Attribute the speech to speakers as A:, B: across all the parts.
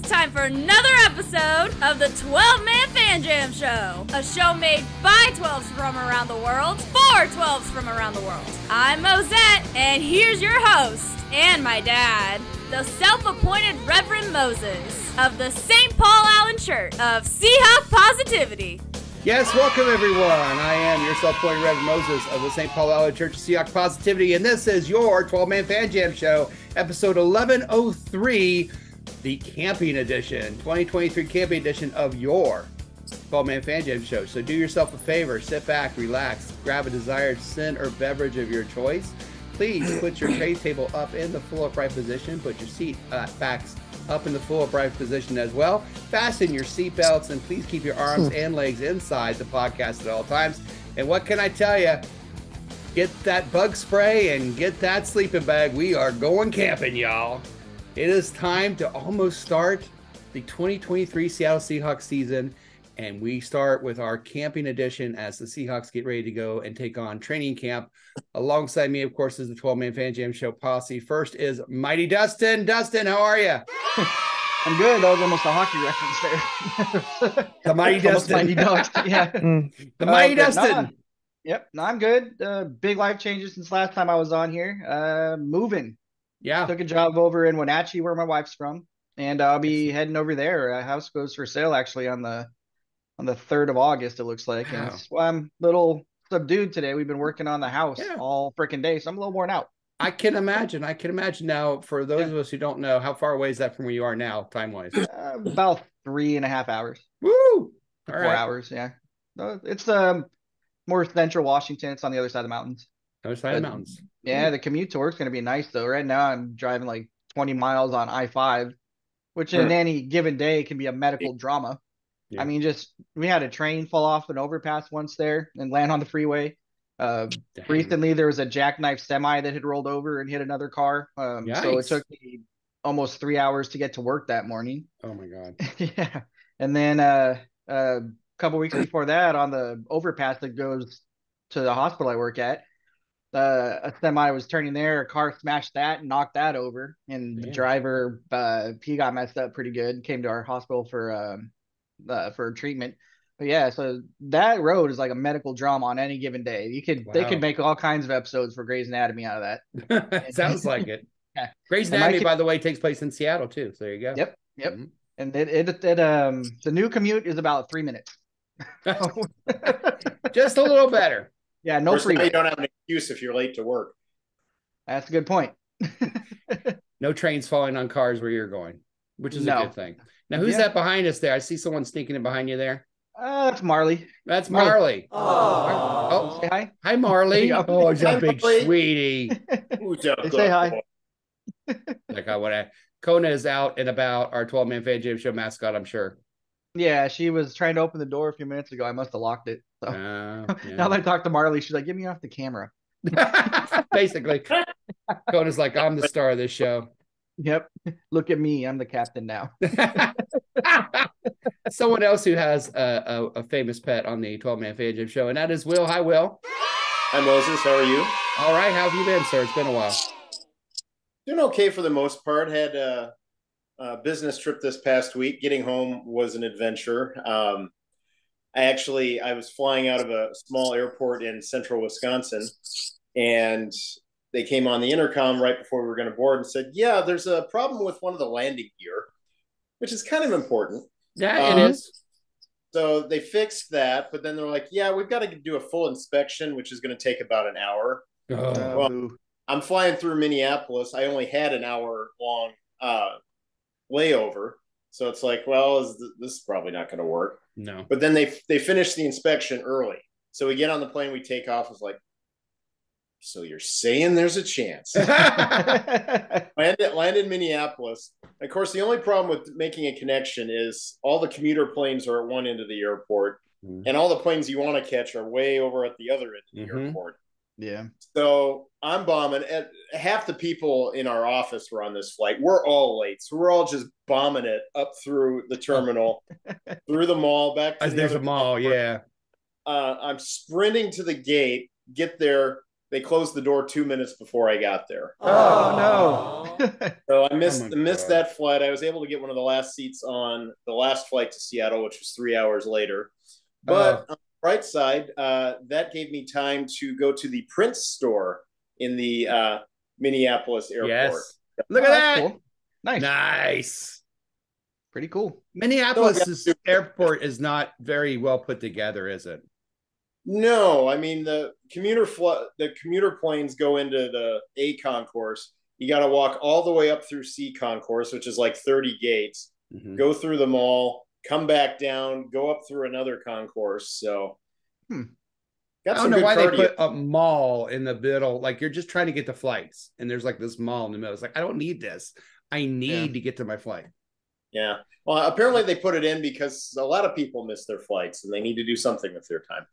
A: time for another episode of the 12-Man Fan Jam Show, a show made by 12s from around the world, for 12s from around the world. I'm Mosette, and here's your host, and my dad, the self-appointed Reverend Moses of the St. Paul Allen Church of Seahawk Positivity.
B: Yes, welcome everyone. I am your self-appointed Reverend Moses of the St. Paul Allen Church of Seahawk Positivity, and this is your 12-Man Fan Jam Show, episode 1103, the camping edition, 2023 camping edition of your 12-Man Fan Jam Show. So do yourself a favor, sit back, relax, grab a desired sin or beverage of your choice. Please put your tray table up in the full upright position. Put your seat backs up in the full upright position as well. Fasten your seatbelts and please keep your arms and legs inside the podcast at all times. And what can I tell you? Get that bug spray and get that sleeping bag. We are going camping, y'all. It is time to almost start the 2023 Seattle Seahawks season. And we start with our camping edition as the Seahawks get ready to go and take on training camp. Alongside me, of course, is the 12-Man Fan Jam Show posse. First is Mighty Dustin. Dustin, how are you?
C: I'm good. That was almost a hockey reference there.
B: The Mighty Dustin.
C: Mighty Ducks. Yeah.
B: The Mighty Dustin.
C: Yep. No, I'm good. Big life changes since last time I was on here. Moving.
B: Yeah.
C: Took a job over in Wenatchee, where my wife's from, and I'll be heading over there. A house goes for sale actually on the 3rd of August, it looks like.
B: Wow.
C: And well, I'm a little subdued today. We've been working on the house all freaking day, so I'm a little worn out.
B: I can imagine. Now, for those of us who don't know, how far away is that from where you are now, time-wise?
C: About 3.5 hours.
B: Woo! All
C: 4
B: right.
C: hours, yeah. It's more central Washington. It's on the other side of the mountains.
B: Other side of the mountains.
C: Yeah, the commute to work's going to be nice, though. Right now, I'm driving like 20 miles on I-5, which in any given day can be a medical drama. Yeah. I mean, we had a train fall off an overpass once there and land on the freeway. Recently, there was a jackknife semi that had rolled over and hit another car. So it took me almost 3 hours to get to work that morning.
B: Oh, my God.
C: Yeah. And then a couple weeks before that, on the overpass that goes to the hospital I work at, a semi was turning there. A car smashed that and knocked that over. And the driver, he got messed up pretty good. Came to our hospital for treatment. But yeah, so that road is like a medical drama on any given day. They could make all kinds of episodes for Grey's Anatomy out of that.
B: Sounds like it.
C: Yeah.
B: Grey's Anatomy, by the way, takes place in Seattle too. So there you go.
C: Yep. Mm-hmm. And the new commute is about 3 minutes.
B: Just a little better.
C: Yeah, no freeway.
D: You don't have an excuse if you're late to work.
C: That's a good point.
B: No trains falling on cars where you're going, which is a good thing. Now, who's that behind us there? I see someone sneaking in behind you there.
C: That's Marley.
B: That's Marley.
C: Oh, say hi.
B: Hi, Marley. Oh, it's a big sweetie.
C: Say hi.
B: Like Kona is out and about, our 12-Man Fan Jam Show mascot, I'm sure.
C: Yeah, she was trying to open the door a few minutes ago. I must have locked it. So now that I talked to Marley, she's like, "Get me off the camera."
B: Basically, Kona's like, "I'm the star of this show."
C: Yep. Look at me. I'm the captain now.
B: Someone else who has a famous pet on the 12-Man Fan Jam Show, and that is Will. Hi, Will.
D: Hi, Moses. How are you?
B: All right. How have you been, sir? It's been a while.
D: Doing okay for the most part. Had a business trip this past week. Getting home was an adventure. I was flying out of a small airport in central Wisconsin, and they came on the intercom right before we were going to board and said, "Yeah, there's a problem with one of the landing gear," which is kind of important.
B: Yeah, it is.
D: So they fixed that, but then they're like, "Yeah, we've got to do a full inspection, which is going to take about an hour." Well, I'm flying through Minneapolis. I only had an hour long layover, so it's like, well, this is probably not going to work.
B: No.
D: But then they finished the inspection early, so we get on the plane, we take off. It's like, so you're saying there's a chance? Landed in Minneapolis. Of course, the only problem with making a connection is all the commuter planes are at one end of the airport, and all the planes you want to catch are way over at the other end of the airport.
C: Yeah.
D: So I'm bombing. Half the people in our office were on this flight. We're all late, so we're all just bombing it up through the terminal, through the mall, back to
B: there's a mall. Yeah.
D: I'm sprinting to the gate. Get there. they closed the door 2 minutes before I got there.
C: Oh no!
D: So I missed that flight. I was able to get one of the last seats on the last flight to Seattle, which was 3 hours later. But on the bright side, that gave me time to go to the Prince store in the Minneapolis airport.
B: Yes. Look at that.
C: Cool.
B: Nice.
C: Pretty cool.
B: Minneapolis airport is not very well put together, is it?
D: No, I mean the commuter planes go into the A concourse. You got to walk all the way up through C concourse, which is like 30 gates. Go through the mall, come back down, go up through another concourse. So,
B: I don't know why they put a mall in the middle. Like you're just trying to get the flights, and there's like this mall in the middle. It's like I don't need this. I need to get to my flight.
D: Yeah. Well, apparently they put it in because a lot of people miss their flights and they need to do something with their time.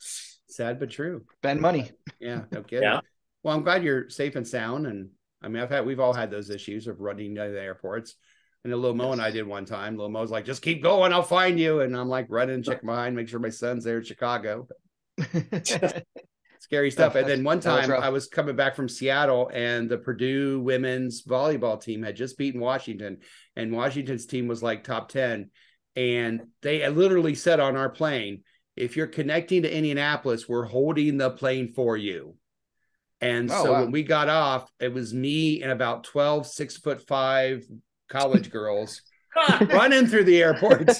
B: Sad but true.
C: Spend money.
B: Yeah, no kidding.
D: Yeah.
B: Well, I'm glad you're safe and sound. And I mean, we've all had those issues of running to the airports. And Lil Mo and I did one time. Lil Mo's like, just keep going, I'll find you. And I'm like running, check behind, make sure my son's there in Chicago. Scary stuff. And then one time I was coming back from Seattle and the Purdue women's volleyball team had just beaten Washington, and Washington's team was like top 10. And they literally said on our plane, if you're connecting to Indianapolis, we're holding the plane for you. And when we got off, it was me and about 12 6'5" college girls running through the airport.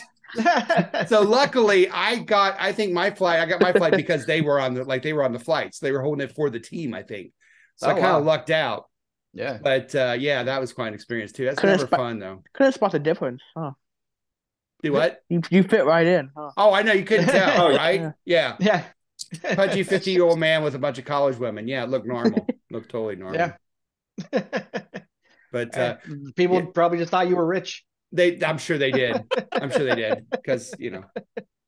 B: So luckily I got my flight because they were on the flights. They were holding it for the team, I think. So I kind of lucked out.
C: Yeah.
B: But that was quite an experience too. That's never fun though.
E: Couldn't spot the difference, huh?
B: Do what?
E: You fit right in, huh?
B: Oh, I know, you couldn't tell, right? Yeah.
C: Yeah.
B: Pudgy 50-year-old man with a bunch of college women. Yeah, it looked normal. Looked totally normal.
C: Yeah.
B: But
C: people probably just thought you were rich.
B: I'm sure they did. Because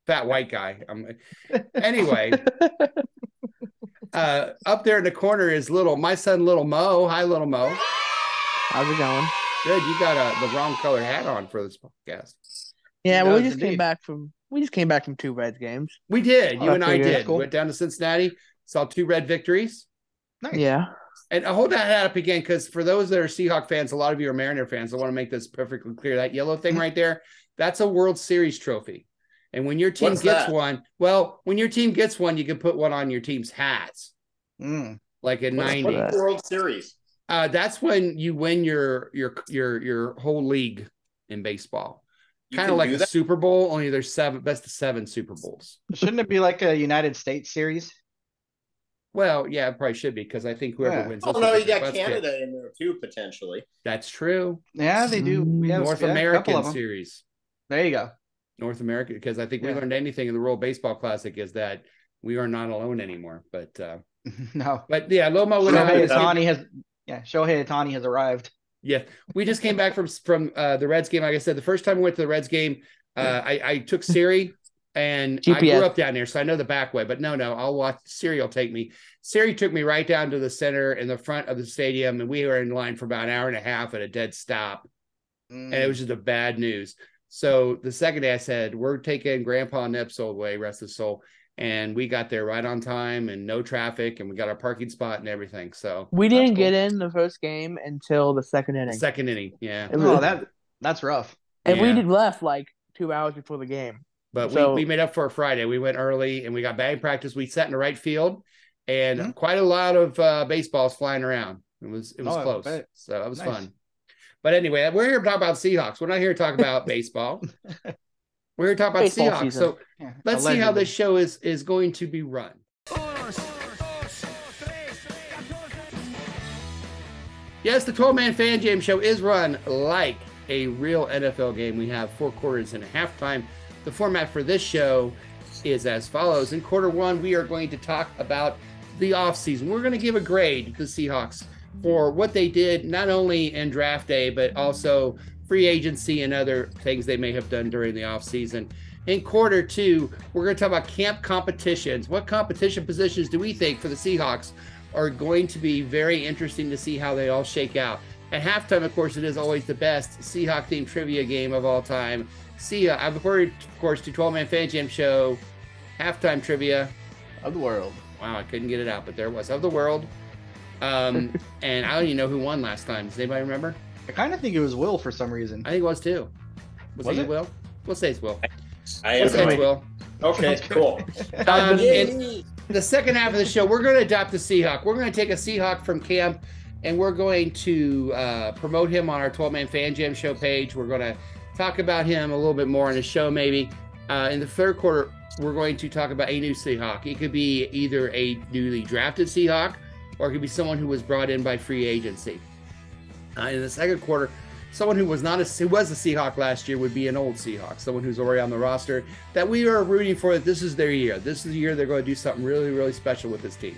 B: fat white guy. Anyway, up there in the corner is my son, Little Mo. Hi, Little Mo.
E: How's it going?
B: Good. You got the wrong color hat on for this podcast.
E: Yeah, well, we just came back from 2 Reds games.
B: We did. You and I did.
C: Cool.
B: Went down to Cincinnati, saw 2 Red victories.
C: Nice.
E: Yeah.
B: And I'll hold that hat up again, because for those that are Seahawk fans, a lot of you are Mariner fans. I want to make this perfectly clear. That yellow thing right there, that's a World Series trophy. And when your team gets one, you can put one on your team's hats. Like in '90.
D: World Series.
B: That's when you win your whole league in baseball. Kind of like a Super Bowl, only there's best of 7 Super Bowls.
C: Shouldn't it be like a United States series?
B: Well, yeah, it probably should be, because I think whoever wins.
D: Oh no, you got Canada in there too, potentially.
B: That's true.
C: Yeah, they do. We have
B: North American series.
C: There you go.
B: North America, because I think we learned anything in the World Baseball Classic is that we are not alone anymore. But
C: no.
B: But yeah, Loma would
C: Shohei Ohtani has arrived.
B: Yeah, we just came back from the Reds game. Like I said, the first time we went to the Reds game, I took Siri. And GPS. I grew up down there, so I know the back way. But no, I'll watch. Siri will take me. Siri took me right down to the center in the front of the stadium, and we were in line for about an hour and a half at a dead stop. And it was just a bad news. So the second day I said, we're taking Grandpa Nipsel away, rest his soul. And we got there right on time and no traffic, and we got our parking spot and everything. So
E: we didn't get in the first game until the second inning.
B: Yeah.
C: That's rough.
E: And we left like 2 hours before the game.
B: But we made up for a Friday. We went early and we got batting practice. We sat in the right field, and quite a lot of baseballs flying around. It was close. So it was fun. But anyway, we're here to talk about Seahawks. We're not here to talk about baseball. We're here to talk about Seahawks. Season. So let's see how this show is going to be run. Yes, the 12-man Fan Jam show is run like a real NFL game. We have 4 quarters and a halftime. The format for this show is as follows. In quarter 1, we are going to talk about the offseason. We're going to give a grade to the Seahawks for what they did, not only in draft day, but also free agency and other things they may have done during the offseason. In quarter 2, we're going to talk about camp competitions. What competition positions do we think for the Seahawks are going to be very interesting to see how they all shake out? At halftime, of course, it is always the best Seahawk-themed trivia game of all time. I've heard, of course, to 12-man Fan Jam show, halftime trivia.
C: Of the world.
B: Wow, I couldn't get it out, but there it was. Of the world. And I don't even know who won last time. Does anybody remember?
C: I kind of think it was Will for some reason.
B: I think it was too. Was it Will? We'll say it's Will.
D: I am
B: It's Will.
D: Okay, cool.
B: In the second half of the show, we're going to adopt the Seahawk. We're going to take a Seahawk from camp, and we're going to promote him on our 12-Man Fan Jam show page. We're going to talk about him a little bit more in the show, maybe. In the third quarter, we're going to talk about a new Seahawk. It could be either a newly drafted Seahawk, or it could be someone who was brought in by free agency. In the second quarter, someone who was a Seahawk last year would be an old Seahawk, someone who's already on the roster that we are rooting for. That this is their year. This is the year they're going to do something really, really special with this team.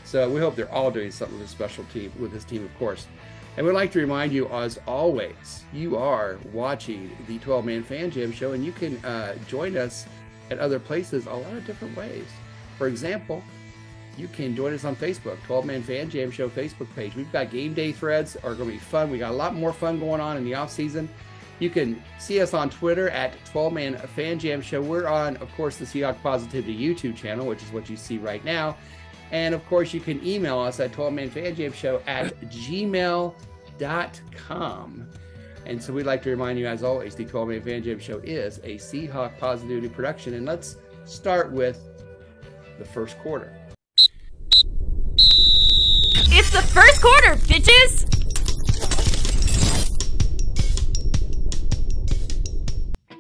B: So we hope they're all doing something with a special team with this team, of course. And we'd like to remind you, as always, you are watching the 12-Man Fan Jam show, and you can join us at other places a lot of different ways. For example, you can join us on Facebook, 12-Man Fan Jam Show Facebook page. We've got game day threads are going to be fun. We got a lot more fun going on in the off season. You can see us on Twitter at 12-Man Fan Jam Show. We're on, of course, the Seahawk Positivity YouTube channel, which is what you see right now. And of course, you can email us at 12manfanjamshow@gmail.com. And so we'd like to remind you, as always, the 12-Man Fan Jam Show is a Seahawk Positivity production. And let's start with the first quarter.
A: It's the first quarter, bitches!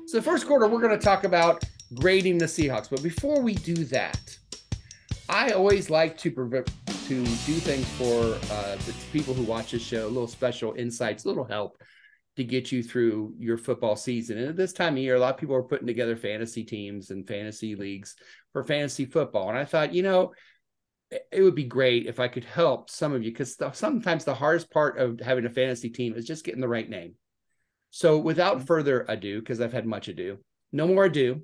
B: So the first quarter, we're going to talk about grading the Seahawks. But before we do that, I always like to do things for the people who watch this show, a little special insights, a little help to get you through your football season. And at this time of year, a lot of people are putting together fantasy teams and fantasy leagues for fantasy football. And I thought, it would be great if I could help some of you, because sometimes the hardest part of having a fantasy team is just getting the right name. So without further ado, because I've had much ado, no more ado,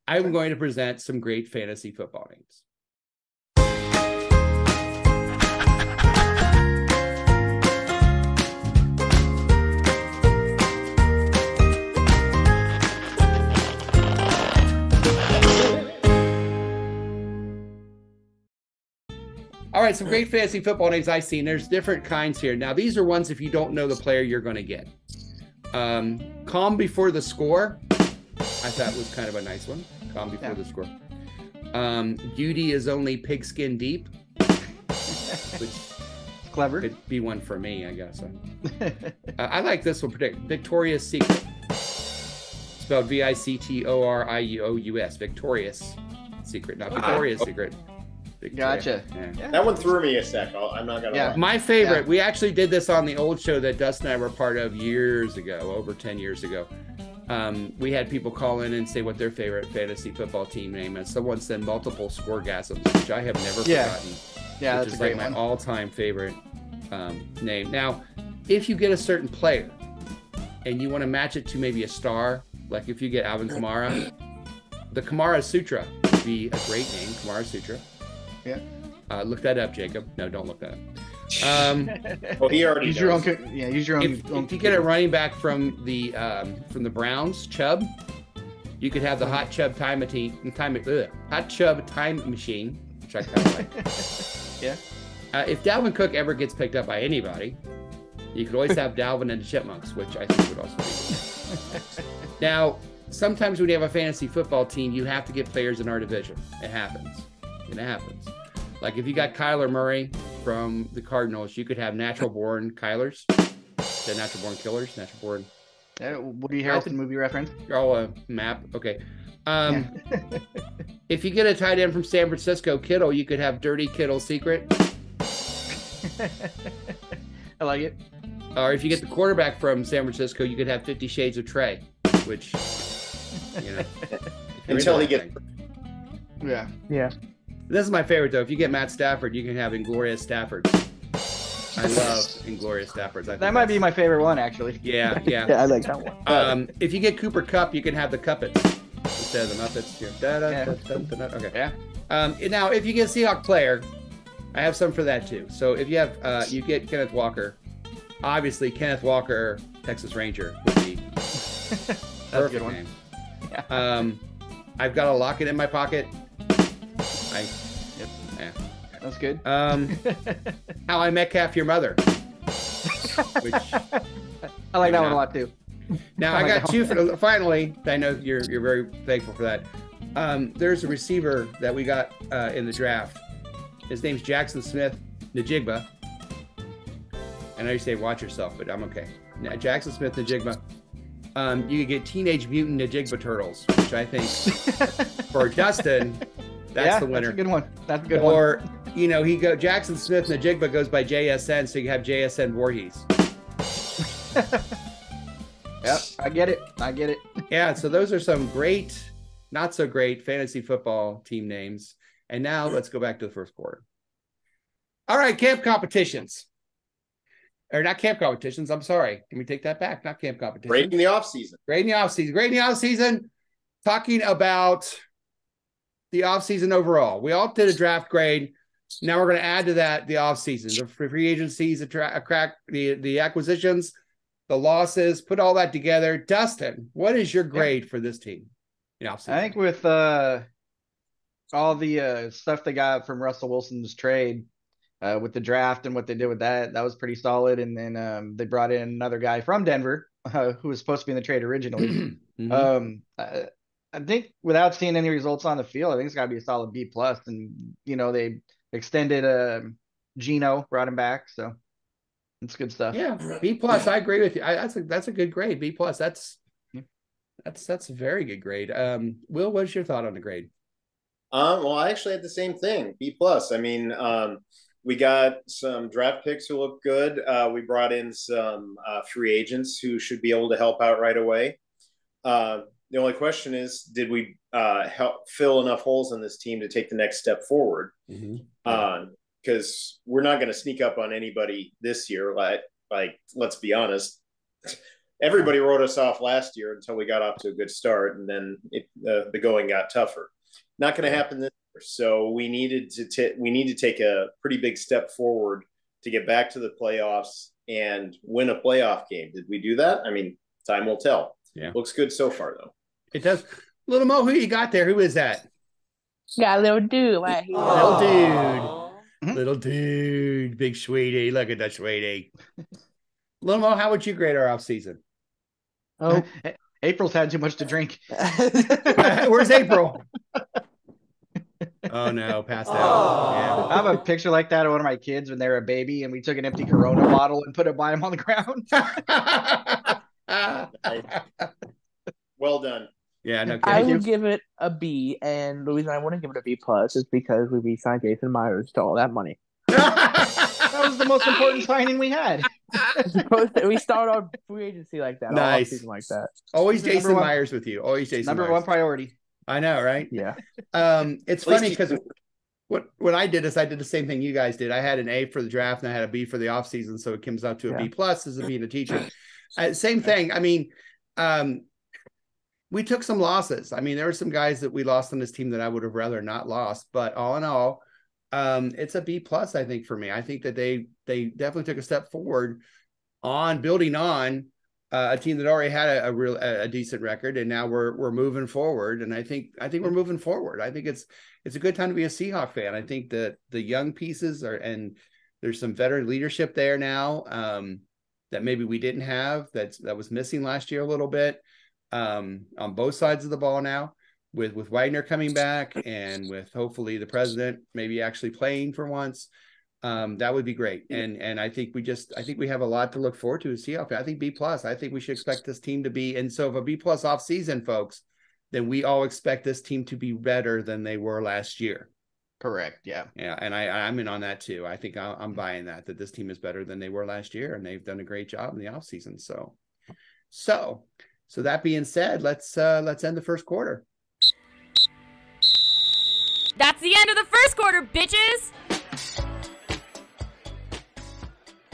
B: I'm going to present some great fantasy football names. All right, some great fantasy football names I've seen. There's different kinds here. Now, these are ones if you don't know the player you're going to get. Calm Before the Score, I thought was kind of a nice one. Calm Before the Score. Beauty is Only Pigskin Deep, which
C: clever.
B: Could be one for me, I guess. I like this one. Victoria's Secret. Spelled Victorious. Victorious Secret, not Victoria's Secret.
C: Gotcha.
B: Yeah.
D: That one threw me a sec. I'm not gonna lie.
B: My favorite. We actually did this on the old show that Dustin and I were part of years ago, over 10 years ago. We had people call in and say what their favorite fantasy football team name is. Someone said Multiple Scoregasms, which I have never forgotten.
C: Yeah,
B: which
C: that's
B: is
C: a great
B: like
C: one.
B: my all-time favorite name. Now, if you get a certain player and you want to match it to maybe a star, like if you get Alvin Kamara, the Kamara Sutra would be a great name, Kamara Sutra.
C: Yeah.
B: Look that up, Jacob. No, don't look that up.
D: Well, he already
C: use
D: knows.
C: your own. Use your own.
B: If you get a running back from the Browns, Chubb, you could have the Hot Chubb Time Machine, which I kind of like.
C: Yeah.
B: If Dalvin Cook ever gets picked up by anybody, you could always have Dalvin and the Chipmunks, which I think would also be good. Now, sometimes when you have a fantasy football team, you have to get players in our division. It happens. Like if you got Kyler Murray from the Cardinals, you could have natural born Kylers, the natural born killers, natural born.
C: Woody Harrelson movie reference.
B: Oh, a map. Okay. If you get a tight end from San Francisco, Kittle, you could have Dirty Kittle Secret.
C: I like it.
B: Or if you get the quarterback from San Francisco, you could have 50 Shades of Trey, which,
D: Until he gets.
C: Yeah.
B: This is my favorite, though. If you get Matt Stafford, you can have Inglorious Staffords. I love Inglorious Staffords.
C: That might be my favorite one, actually.
B: Yeah.
E: Yeah, I like that one.
B: If you get Cooper Kupp, you can have the Cuppets instead of the Muppets. Okay.
C: Yeah.
B: Now, if you get Seahawk player, I have some for that, too. So if you have, you get Kenneth Walker. Obviously, Kenneth Walker, Texas Ranger, would be
C: That's a good one.
B: name.
C: Yeah.
B: I've got a locket in my pocket.
C: That's good.
B: How I Met Your Mother. Which,
C: I like that one a lot too.
B: Now I got two for finally. I know you're very thankful for that. There's a receiver that we got in the draft. His name's Jackson Smith Najigba. I know you say watch yourself, but I'm okay. Now, Jackson Smith Najigba. You could get Teenage Mutant Najigba Turtles, which I think for Dustin, that's the winner.
C: That's a good one. That's a good one.
B: Or Jackson Smith Najigba goes by JSN, so you have JSN Voorhees.
C: Yep, I get it.
B: Yeah, so those are some great, not so great fantasy football team names. And now let's go back to the first quarter. All right, camp competitions. Or not camp competitions, I'm sorry. Let me take that back. Not camp competitions.
D: Grading the offseason.
B: Grading the offseason. Talking about the offseason overall. We all did a draft grade. Now we're going to add to that the offseason, the free agencies, the acquisitions, the losses, put all that together. Dustin, what is your grade for this team?
C: I think with all the stuff they got from Russell Wilson's trade, with the draft and what they did with that was pretty solid. And then they brought in another guy from Denver who was supposed to be in the trade originally. I think without seeing any results on the field, I think it's got to be a solid B+. And, they extended Geno, brought him back. So it's good stuff.
B: Yeah, B+. I agree with you. That's a good grade. B+. That's a very good grade. Will, what's your thought on the grade?
D: Well, I actually had the same thing, B+. I mean, we got some draft picks who look good. We brought in some free agents who should be able to help out right away. The only question is, did we help fill enough holes in this team to take the next step forward? Because we're not going to sneak up on anybody this year. Like, let's be honest. Everybody wrote us off last year until we got off to a good start, and then the going got tougher. Not going to happen this year. So we need to take a pretty big step forward to get back to the playoffs and win a playoff game. Did we do that? I mean, time will tell.
B: Yeah,
D: looks good so far though.
B: It does. Little Mo, who you got there? Who is that?
E: Got a little dude right here.
B: Little dude, big sweetie. Look at that sweetie. Little Mo, how would you grade our off season?
C: Oh, April's had too much to drink.
B: Where's April? Oh no, passed out. Yeah.
C: I have a picture like that of one of my kids when they were a baby, and we took an empty Corona bottle and put it by him on the ground.
D: Well done.
B: Yeah, no.
E: I would give it a B, and the reason I wouldn't give it a B+ is because we re-signed Jason Myers to all that money.
C: That was the most important signing we had.
E: We start our free agency like that.
B: Nice.
E: Season like that.
B: Always Jason Myers with you. Always Jason
C: Number
B: Myers.
C: one priority.
B: I know, right?
E: Yeah.
B: It's funny because what I did is I did the same thing you guys did. I had an A for the draft and I had a B for the offseason, so it comes out to a B+ as a being a teacher. Same thing. I mean, we took some losses. I mean, there were some guys that we lost on this team that I would have rather not lost, but all in all, it's a B+, I think, for me. I think that they definitely took a step forward on building on a team that already had a decent record, and now we're moving forward. And I think we're moving forward. I think it's a good time to be a Seahawk fan. I think that the young pieces and there's some veteran leadership there now that maybe we didn't have, that was missing last year a little bit, on both sides of the ball now. With Wagner coming back and with hopefully the president maybe actually playing for once, that would be great. And I think we have a lot to look forward to as Seahawks. I think B+. I think we should expect this team to be, and so if a B+ off season, folks, then we all expect this team to be better than they were last year.
C: Correct. Yeah.
B: Yeah. And I'm in on that too. I think I'm buying that this team is better than they were last year, and they've done a great job in the off season. So that being said, let's end the first quarter.
A: That's the end of the first quarter, bitches!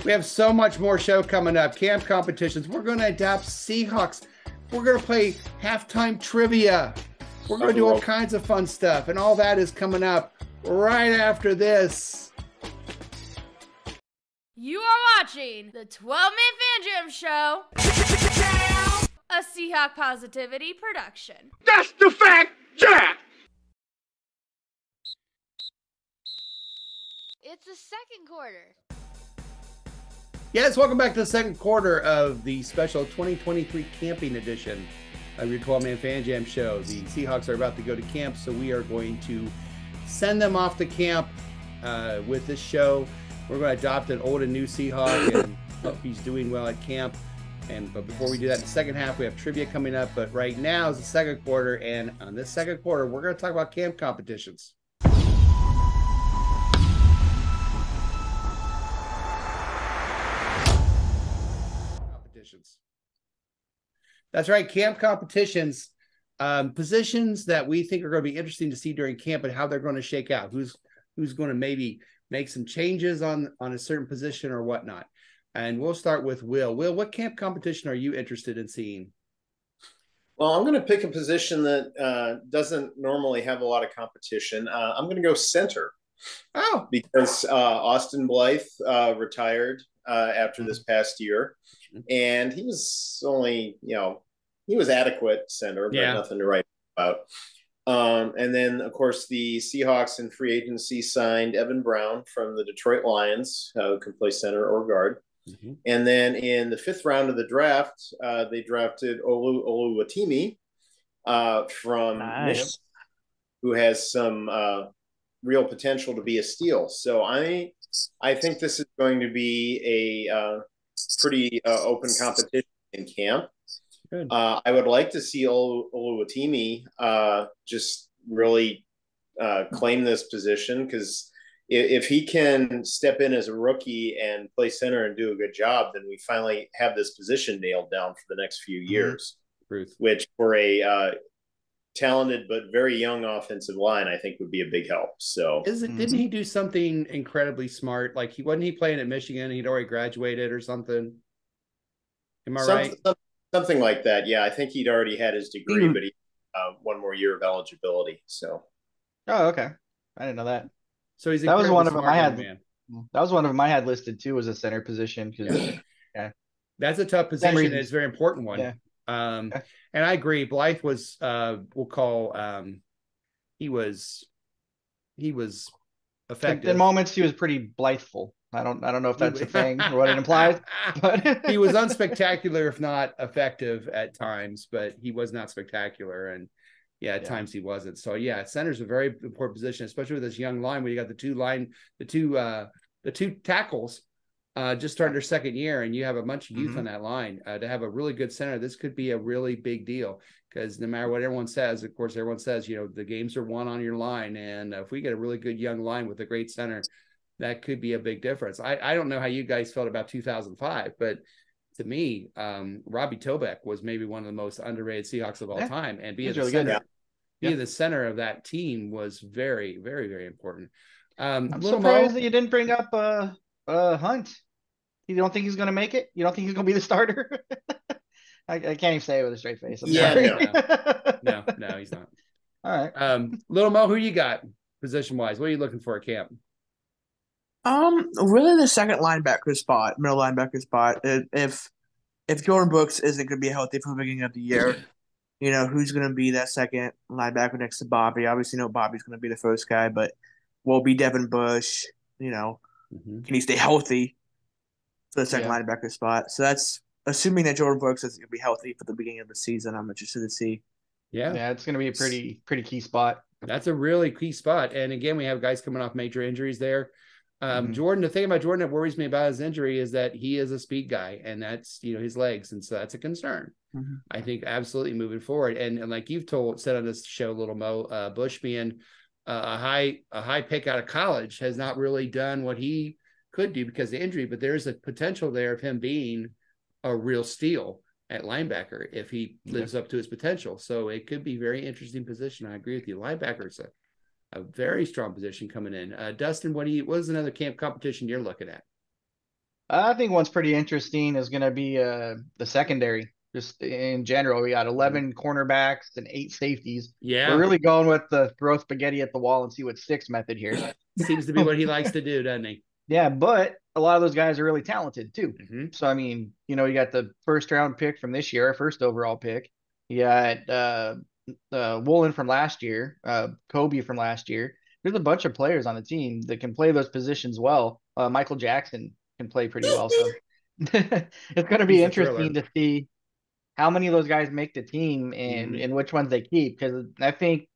B: We have so much more show coming up. Camp competitions. We're going to adapt Seahawks. We're going to play halftime trivia. We're going to do all kinds of fun stuff. And all that is coming up right after this.
A: You are watching the 12-Man Fan Jam Show. A Seahawk Positivity production.
F: That's the fact, Jack!
A: it's the second quarter.
B: Yes, welcome back to the second quarter of the special 2023 camping edition of your 12-man Fan Jam show. The Seahawks are about to go to camp, so we are going to send them off to camp with this show. We're going to adopt an old and new Seahawk and hope he's doing well at camp. But before we do that, in the second half, we have trivia coming up. But right now is the second quarter, and on this second quarter, we're going to talk about camp competitions. That's right, camp competitions, positions that we think are going to be interesting to see during camp and how they're going to shake out. Who's going to maybe make some changes on a certain position or whatnot. And we'll start with Will. Will, what camp competition are you interested in seeing?
D: Well, I'm going to pick a position that doesn't normally have a lot of competition. I'm going to go center.
B: Oh,
D: because Austin Blythe retired after this past year, and he was only, he was adequate center, but nothing to write about. And then, of course, the Seahawks in free agency signed Evan Brown from the Detroit Lions, who can play center or guard. Mm-hmm. And then in the 5th round of the draft, they drafted Oluwatimi from Michigan, who has some real potential to be a steal. So I think this is going to be a pretty open competition in camp. I would like to see Oluwatimi just really claim this position, because if he can step in as a rookie and play center and do a good job, then we finally have this position nailed down for the next few years, which for a talented but very young offensive line, I think would be a big help. So
B: didn't he do something incredibly smart? Like wasn't he playing at Michigan? He'd already graduated or something. Am I right?
D: Something like that. Yeah, I think he'd already had his degree, but he one more year of eligibility. So.
C: Oh, okay. I didn't know that.
B: So he's
C: that was one of them I had. Man. That was one of them I had listed too, as a center position. Yeah,
B: that's a tough position. It's a very important one.
C: Yeah.
B: And I agree. Blythe was, we'll call, he was effective.
C: In moments, he was pretty blitheful. I don't know if that's a thing or what it implies, but
B: he was unspectacular, if not effective at times, but he was not spectacular. And at times he wasn't. So center's a very important position, especially with this young line where you got the two tackles just started their second year, and you have a bunch of youth on that line. To have a really good center, this could be a really big deal, because no matter what everyone says, of course, everyone says, the games are won on your line. And if we get a really good young line with a great center, that could be a big difference. I don't know how you guys felt about 2005, but to me, Robbie Tobeck was maybe one of the most underrated Seahawks of all time. And being the center of that team was very, very, very important.
C: I'm surprised that you didn't bring up Hunt. You don't think he's going to make it? You don't think he's going to be the starter? I can't even say it with a straight face.
B: No, he's not.
C: All right.
B: Little Mo, who you got position-wise? What are you looking for at camp?
E: Really the second linebacker spot, middle linebacker spot. If Jordan Brooks isn't going to be healthy from the beginning of the year, who's going to be that second linebacker next to Bobby? Obviously, Bobby's going to be the first guy, but will be Devin Bush. Can he stay healthy for the second linebacker spot? So that's assuming that Jordan Brooks is going to be healthy for the beginning of the season. I'm interested to see.
C: Yeah, it's going to be a pretty key spot.
B: That's a really key spot. And again, we have guys coming off major injuries there. Jordan, the thing about Jordan that worries me about his injury is that he is a speed guy, and that's his legs, and so that's a concern. I think absolutely moving forward, and like you've said on this show, Little Mo, Bush being a high pick out of college has not really done what he could do because of the injury, but there's a potential there of him being a real steal at linebacker if he lives up to his potential. So it could be very interesting position. I agree with you. Linebackers a very strong position coming in. Dustin, what is another camp competition you're looking at?
C: I think one's pretty interesting is going to be the secondary. Just in general, we got 11 cornerbacks and 8 safeties.
B: Yeah,
C: we're really going with the throw spaghetti at the wall and see what sticks method here.
B: Seems to be what he likes to do, doesn't he?
C: Yeah, but a lot of those guys are really talented too. So I mean, you got the first round pick from this year, our first overall pick. You got Woolen from last year, Kobe from last year. there's a bunch of players on the team that can play those positions well. Michael Jackson can play pretty well. So it's going to be interesting to see how many of those guys make the team and which ones they keep. Because I think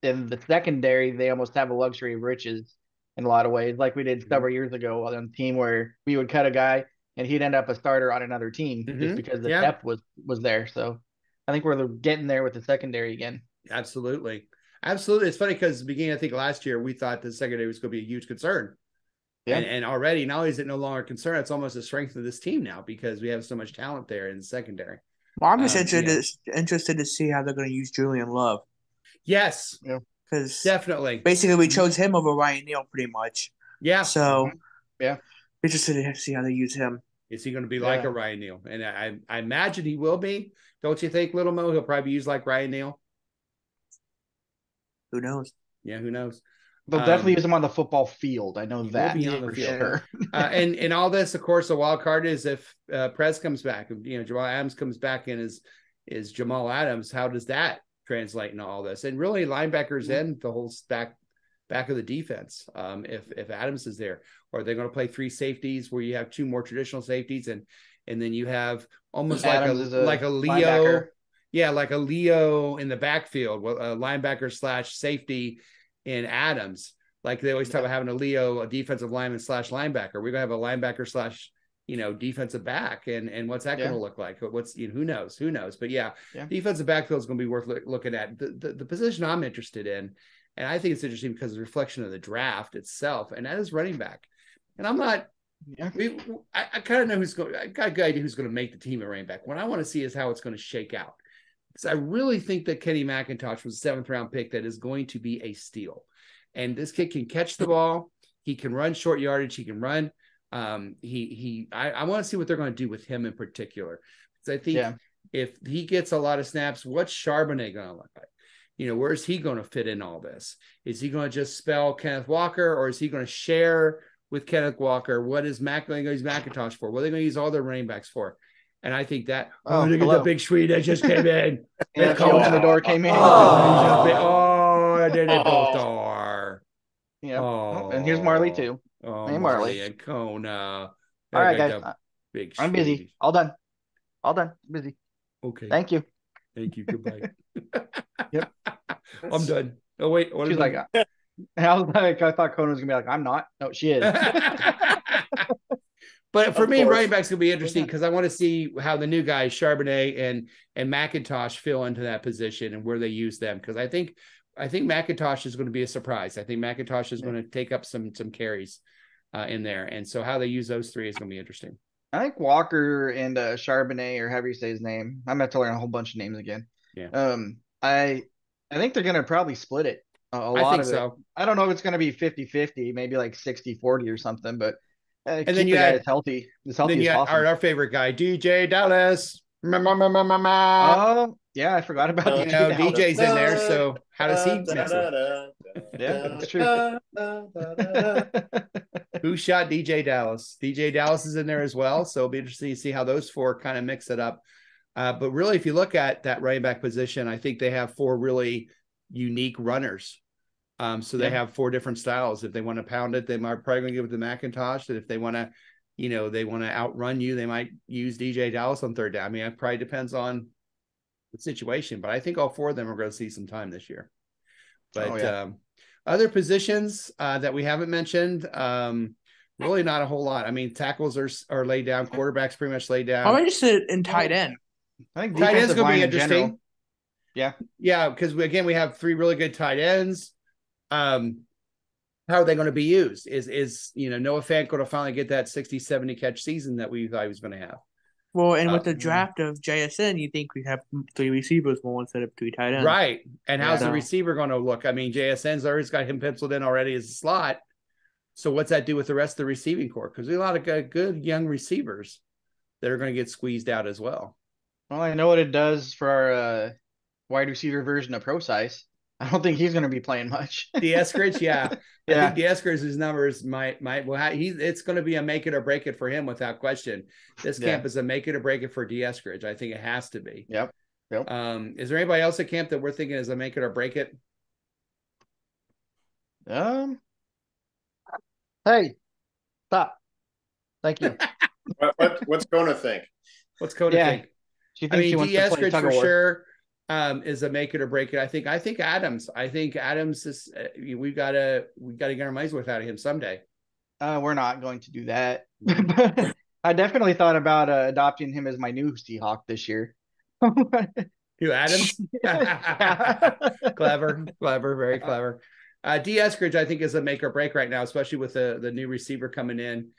C: in the secondary, they almost have a luxury of riches in a lot of ways, like we did several years ago on a team where we would cut a guy and he'd end up a starter on another team just because the depth was there. So I think we're getting there with the secondary again.
B: Absolutely. It's funny because at the beginning, I think last year, we thought the secondary was going to be a huge concern. Yeah. And already, not only is it no longer a concern, it's almost a strength of this team now because we have so much talent there in the secondary.
E: Well, I'm just interested to see how they're going to use Julian Love.
B: Yes.
E: Yeah. Because
B: definitely.
E: Basically, we chose him over Ryan Neal pretty much.
B: Yeah.
E: So, interested to see how they use him.
B: Is he going to be like a Ryan Neal? And I imagine he will be. Don't you think, Little Mo? He'll probably be used like Ryan Neal.
E: Who knows?
B: Yeah, who knows?
C: They'll definitely use him on the football field. I know that for sure.
B: And all this, of course, the wild card is if Prez comes back. Jamal Adams comes back and is Jamal Adams. How does that translate into all this? And really, linebackers and the whole back of the defense. If Adams is there, or they're going to play 3 safeties where you have 2 more traditional safeties, and then you have almost like a Leo. Linebacker. Yeah, like a Leo in the backfield, a linebacker / safety in Adams. Like they always talk about having a Leo, a defensive lineman / linebacker. We're gonna have a linebacker / defensive back, and what's that going to look like? What's who knows? But defensive backfield is going to be worth looking at. The position I'm interested in, and I think it's interesting because of the reflection of the draft itself, and that is running back. And I'm not. I kind of know who's going. I got a good idea who's going to make the team at running back. What I want to see is how it's going to shake out. Because I really think that Kenny McIntosh was a 7th round pick that is going to be a steal. And this kid can catch the ball. He can run short yardage. He can run. I want to see what they're going to do with him in particular. Because I think if he gets a lot of snaps, what's Charbonnet going to look like? Where's he going to fit in all this? Is he going to just spell Kenneth Walker, or is he going to share with Kenneth Walker? What is Mac going to use McIntosh for? What are they going to use all their running backs for? And I think that look at the big Swede that just came in.
C: She opened the door, came in.
B: I did it both door.
C: Yeah. And here's Marley too.
B: Hey, Marley and Kona.
C: All right, guys. I'm busy. All done. Busy.
B: Okay.
C: Thank you.
B: Goodbye.
C: Yep.
B: I'm done. Oh wait.
C: She's like, I thought Kona was gonna be like, I'm not. No, she is.
B: But for me, running back's going to be interesting because I want to see how the new guys, Charbonnet and McIntosh, fill into that position and where they use them. Because I think McIntosh is going to be a surprise. I think McIntosh is going to take up some carries in there. And so how they use those 3 is going to be interesting.
C: I think Walker and Charbonnet, or however you say his name, I'm going to learn a whole bunch of names again.
B: Yeah.
C: I think they're going to probably split it. A lot of it. So. I don't know if it's going to be 50-50, maybe like 60-40 or something, but
B: and then you
C: guy as healthy as possible.
B: Our favorite guy, DJ Dallas.
C: Oh, yeah, I forgot about
B: DJ's in there. So how does he mix
C: it? Yeah, that's true.
B: Who shot DJ Dallas? DJ Dallas is in there as well. So it'll be interesting to see how those 4 kind of mix it up. But really, if you look at that running back position, I think they have 4 really unique runners. So they have 4 different styles. If they want to pound it, they might probably going to give it to McIntosh. And if they want to, they want to outrun you, they might use DJ Dallas on 3rd down. I mean, it probably depends on the situation, but I think all 4 of them are going to see some time this year. But other positions that we haven't mentioned, really not a whole lot. I mean, tackles are laid down. Quarterbacks pretty much laid down.
E: I'm interested in tight end.
C: I think
B: tight end's going to be interesting.
C: Yeah,
B: because we have 3 really good tight ends. How are they going to be used? Is Noah Fant going to finally get that 60-70 catch season that we thought he was going to have?
E: Well, and with the draft of JSN, you think we have 3 receivers more instead of 3 tight ends,
B: right? And how's the receiver going to look? I mean, JSN's already got him penciled in already as a slot. So what's that do with the rest of the receiving core? Because there's a lot of good young receivers that are going to get squeezed out as well.
C: Well, I know what it does for our wide receiver version of Pro Size. I don't think he's going to be playing much.
B: Eskridge, yeah. I think Eskridge's numbers it's going to be a make it or break it for him without question. This camp is a make it or break it for Eskridge. I think it has to be.
C: Yep.
B: Is there anybody else at camp that we're thinking is a make it or break it?
C: Hey, stop. Thank you.
D: What's Kona think?
B: What's Kona think?
C: She thinks she wants to play tug of war.
B: for sure is a make it or break it. I think Adams. I think Adams is. We gotta get our money's worth out of him someday.
C: We're not going to do that. I definitely thought about adopting him as my new Seahawk this year.
B: Who, Adams? Clever, very clever. D. Eskridge, I think, is a make or break right now, especially with the new receiver coming in.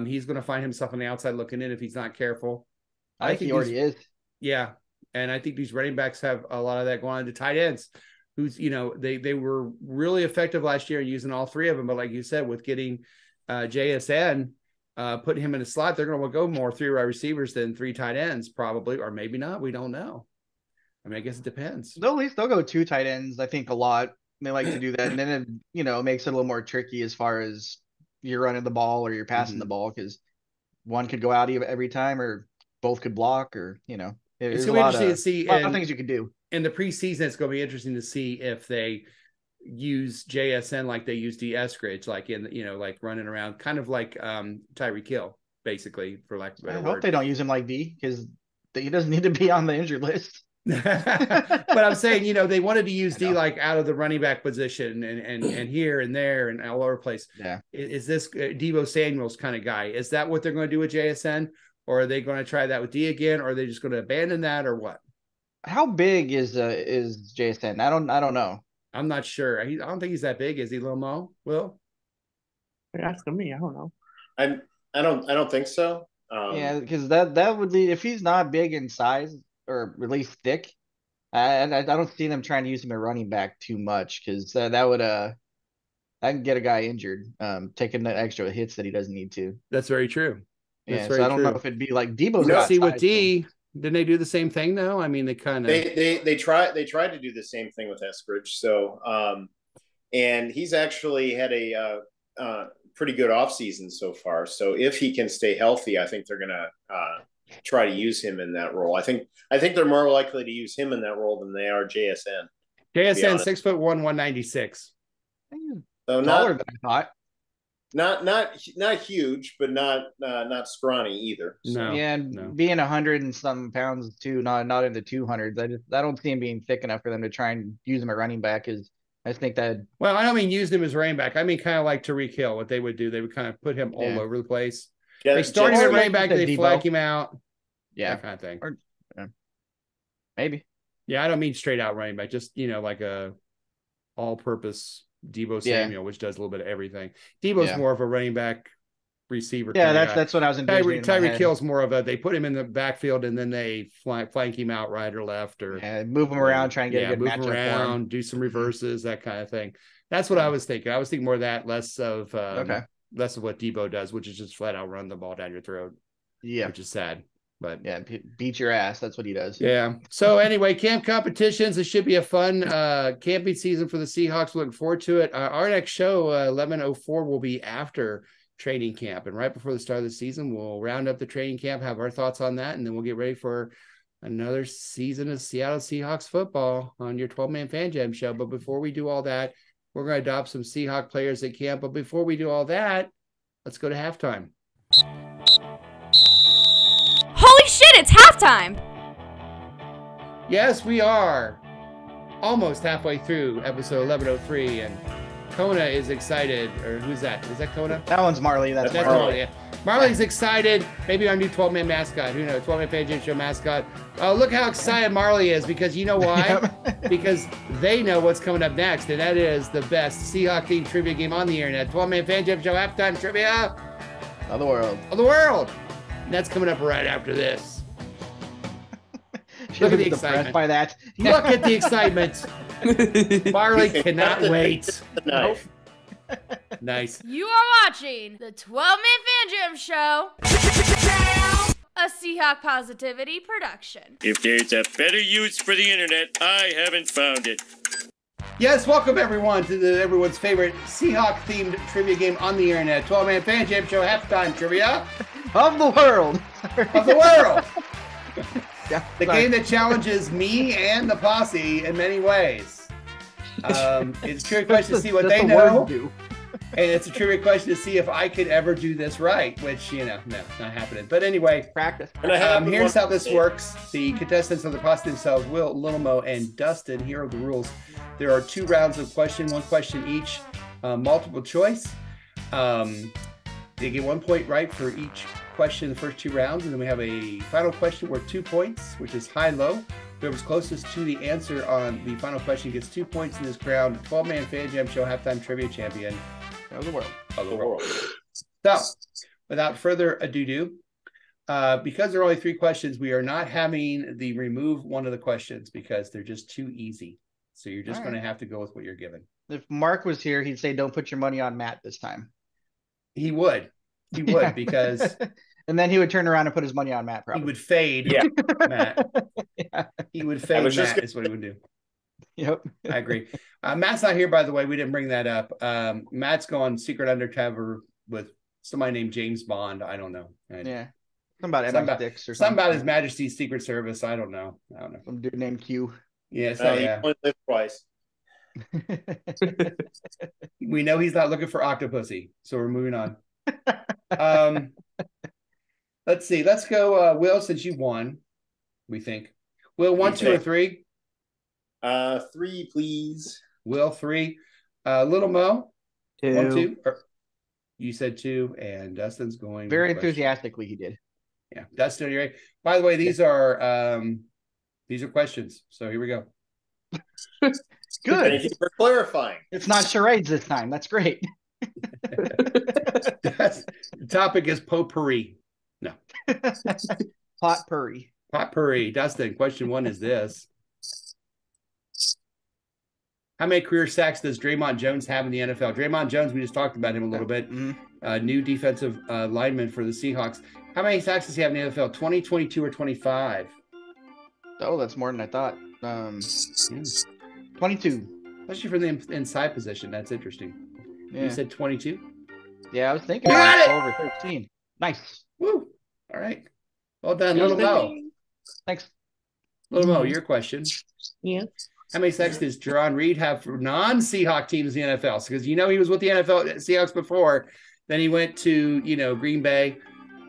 B: He's going to find himself on the outside looking in if he's not careful.
C: I think he already is.
B: Yeah, and I think these running backs have a lot of that going on to tight ends, who's, they were really effective last year using all three of them. But like you said, with getting JSN, putting him in a slot, they're going to go more 3 wide receivers than 3 tight ends, probably, or maybe not. We don't know. I mean, I guess it depends.
C: They'll go 2 tight ends, I think, a lot. They like to do that, and then it makes it a little more tricky as far as you're running the ball or you're passing the ball, because one could go out every time, or both could block, or
B: it's going to be interesting to see.
C: A lot of things you could do
B: in the preseason. It's going to be interesting to see if they use JSN like they use D. Eskridge, like like running around, kind of like Tyreek Hill, basically, for lack of a better word.
C: I hope they don't use him like D, because he doesn't need to be on the injured list.
B: But I'm saying, they wanted to use D like out of the running back position and here and there and all over the place.
C: Yeah.
B: Is this Deebo Samuel's kind of guy? Is that what they're going to do with JSN? Or are they going to try that with D again? Or are they just going to abandon that, or what?
C: How big is JSN? I don't know.
B: I'm not sure. I don't think he's that big. Is he, Lil Mo? Will?
E: You're asking me. I don't know.
D: I don't think so.
C: Yeah, because that would be, if he's not big in size, or at least thick. I don't see them trying to use him at running back too much, because that would that can get a guy injured, taking the extra hits that he doesn't need to.
B: That's very true.
C: Yeah, so I don't know if it'd be like Debo's.
B: See, with D, didn't they do the same thing though? I mean, they kind of
D: they tried to do the same thing with Eskridge. So and he's actually had a pretty good offseason so far. So if he can stay healthy, I think they're gonna try to use him in that role. I think they're more likely to use him in that role than they are JSN.
B: JSN 6'1", 196.
D: So
C: taller than I thought.
D: Not huge, but not scrawny either.
C: So. Being 100 and some pounds too, not in the 200s. I don't see him being thick enough for them to try and use him at running back. I just think that.
B: Well, I don't mean use him as running back. I mean kind of like Tyreek Hill. What they would do, they would kind of put him all over the place. Yeah, they start him at running back, they flank him out.
C: Yeah,
B: that kind of thing.
C: Or, maybe.
B: Yeah, I don't mean straight out running back. Just like a all-purpose Deebo Samuel, which does a little bit of everything. Debo's more of a running back receiver.
C: Yeah, that's what I was envisioning.
B: Tyreek Hill's more of they put him in the backfield and then they flank him out right or left, or
C: move him around, try and get a good matchup
B: around,
C: for him.
B: do some reverses, that kind of thing. That's what I was thinking. I was thinking more of that, less of what Deebo does, which is just flat out run the ball down your throat.
C: Yeah,
B: which is sad. But
C: beat your ass. That's what he does.
B: Yeah. So anyway, camp competitions. It should be a fun camping season for the Seahawks. Looking forward to it. Our next show, 11:04, will be after training camp, and right before the start of the season, we'll round up the training camp, have our thoughts on that, and then we'll get ready for another season of Seattle Seahawks football on your 12-man Fan Jam show. But before we do all that, we're going to adopt some Seahawk players at camp. But before we do all that, let's go to halftime.
A: Holy shit, it's halftime!
B: Yes, we are almost halfway through episode 1103, and Kona is excited. Or who's that? Is that Kona?
C: That one's Marley. That's
B: Marley. Yeah. Marley's excited. Maybe our new 12-man mascot. Who knows? 12-man Fan Jam Show mascot. Oh, look how excited Marley is, because you know why? Because they know what's coming up next, and that is the best Seahawk-themed trivia game on the internet. 12-man Fan Jam Show halftime trivia
C: of the world.
B: And that's coming up right after this.
C: Look at the excitement. By that.
B: Look at the excitement. Marley cannot wait.
D: Nope.
B: Nice.
A: You are watching the 12-Man Fan Jam Show, a Seahawk Positivity production.
F: If there's a better use for the internet, I haven't found it.
B: Yes, welcome everyone to everyone's favorite Seahawk-themed trivia game on the internet. 12-Man Fan Jam Show halftime trivia
C: of the world.
B: Of the world. The game that challenges me and the posse in many ways. It's a trivia question to see what they
C: the
B: know.
C: word do.
B: And it's a trivia question to see if I could ever do this right, which, no, not happening. But anyway,
C: Practice.
B: here's how this works. The contestants are the pasta themselves, Will, Little Mo, and Dustin. Here are the rules. There are 2 rounds of one question each, multiple choice. They get 1 point right for each question in the first 2 rounds. And then we have a final question worth 2 points, which is high-low. Whoever's closest to the answer on the final question gets 2 points in this crowned 12-man Fan Jam Show halftime trivia champion
C: of the world.
B: So, without further ado, because there are only 3 questions, we are not having the remove one of the questions because they're just too easy. So you're just going to have to go with what you're given.
C: If Mark was here, he'd say, "Don't put your money on Matt this time."
B: He would because.
C: And then he would turn around and put his money on Matt. Probably
B: he would fade. Matt. Yeah. He would fade. Matt is what he would do.
C: Yep.
B: I agree. Matt's not here, by the way. We didn't bring that up. Matt's going secret undercover with somebody named James Bond. I don't know.
C: Yeah. Something about MI6 or
B: something about His Majesty's Secret Service. I don't know.
C: Some dude named Q.
B: Yes.
D: He only lived twice.
B: We know he's not looking for Octopussy, so we're moving on. Let's see. Let's go, Will, since you won, we think. Will, 1, 2, or 3?
D: 3, please.
B: Will, 3. Little Mo?
E: 2.
B: 1, 2. You said 2, and Dustin's going.
C: Very enthusiastically, he did.
B: Yeah, Dustin, you're right. By the way, these are questions. So here we go.
C: Good.
D: Thank you for clarifying.
C: It's not charades this time. That's great.
B: The topic is potpourri. No.
C: Potpourri.
B: Potpourri. Dustin, question 1 is this. How many career sacks does Draymond Jones have in the NFL? Draymond Jones, we just talked about him a little bit. New defensive lineman for the Seahawks. How many sacks does he have in the NFL? 20, 22, or 25?
C: Oh, that's more than I thought. 22.
B: Especially for the inside position. That's interesting.
C: Yeah.
B: You said 22?
C: Yeah, I was thinking
B: You got it!
C: over 13. Nice.
B: Woo. All right. Well done, Little Mo.
C: Thanks.
B: Little Mo, your question.
E: Yeah.
B: How many sacks does Jerron Reed have for non-Seahawk teams in the NFL? Because he was with the NFL Seahawks before. Then he went to, Green Bay.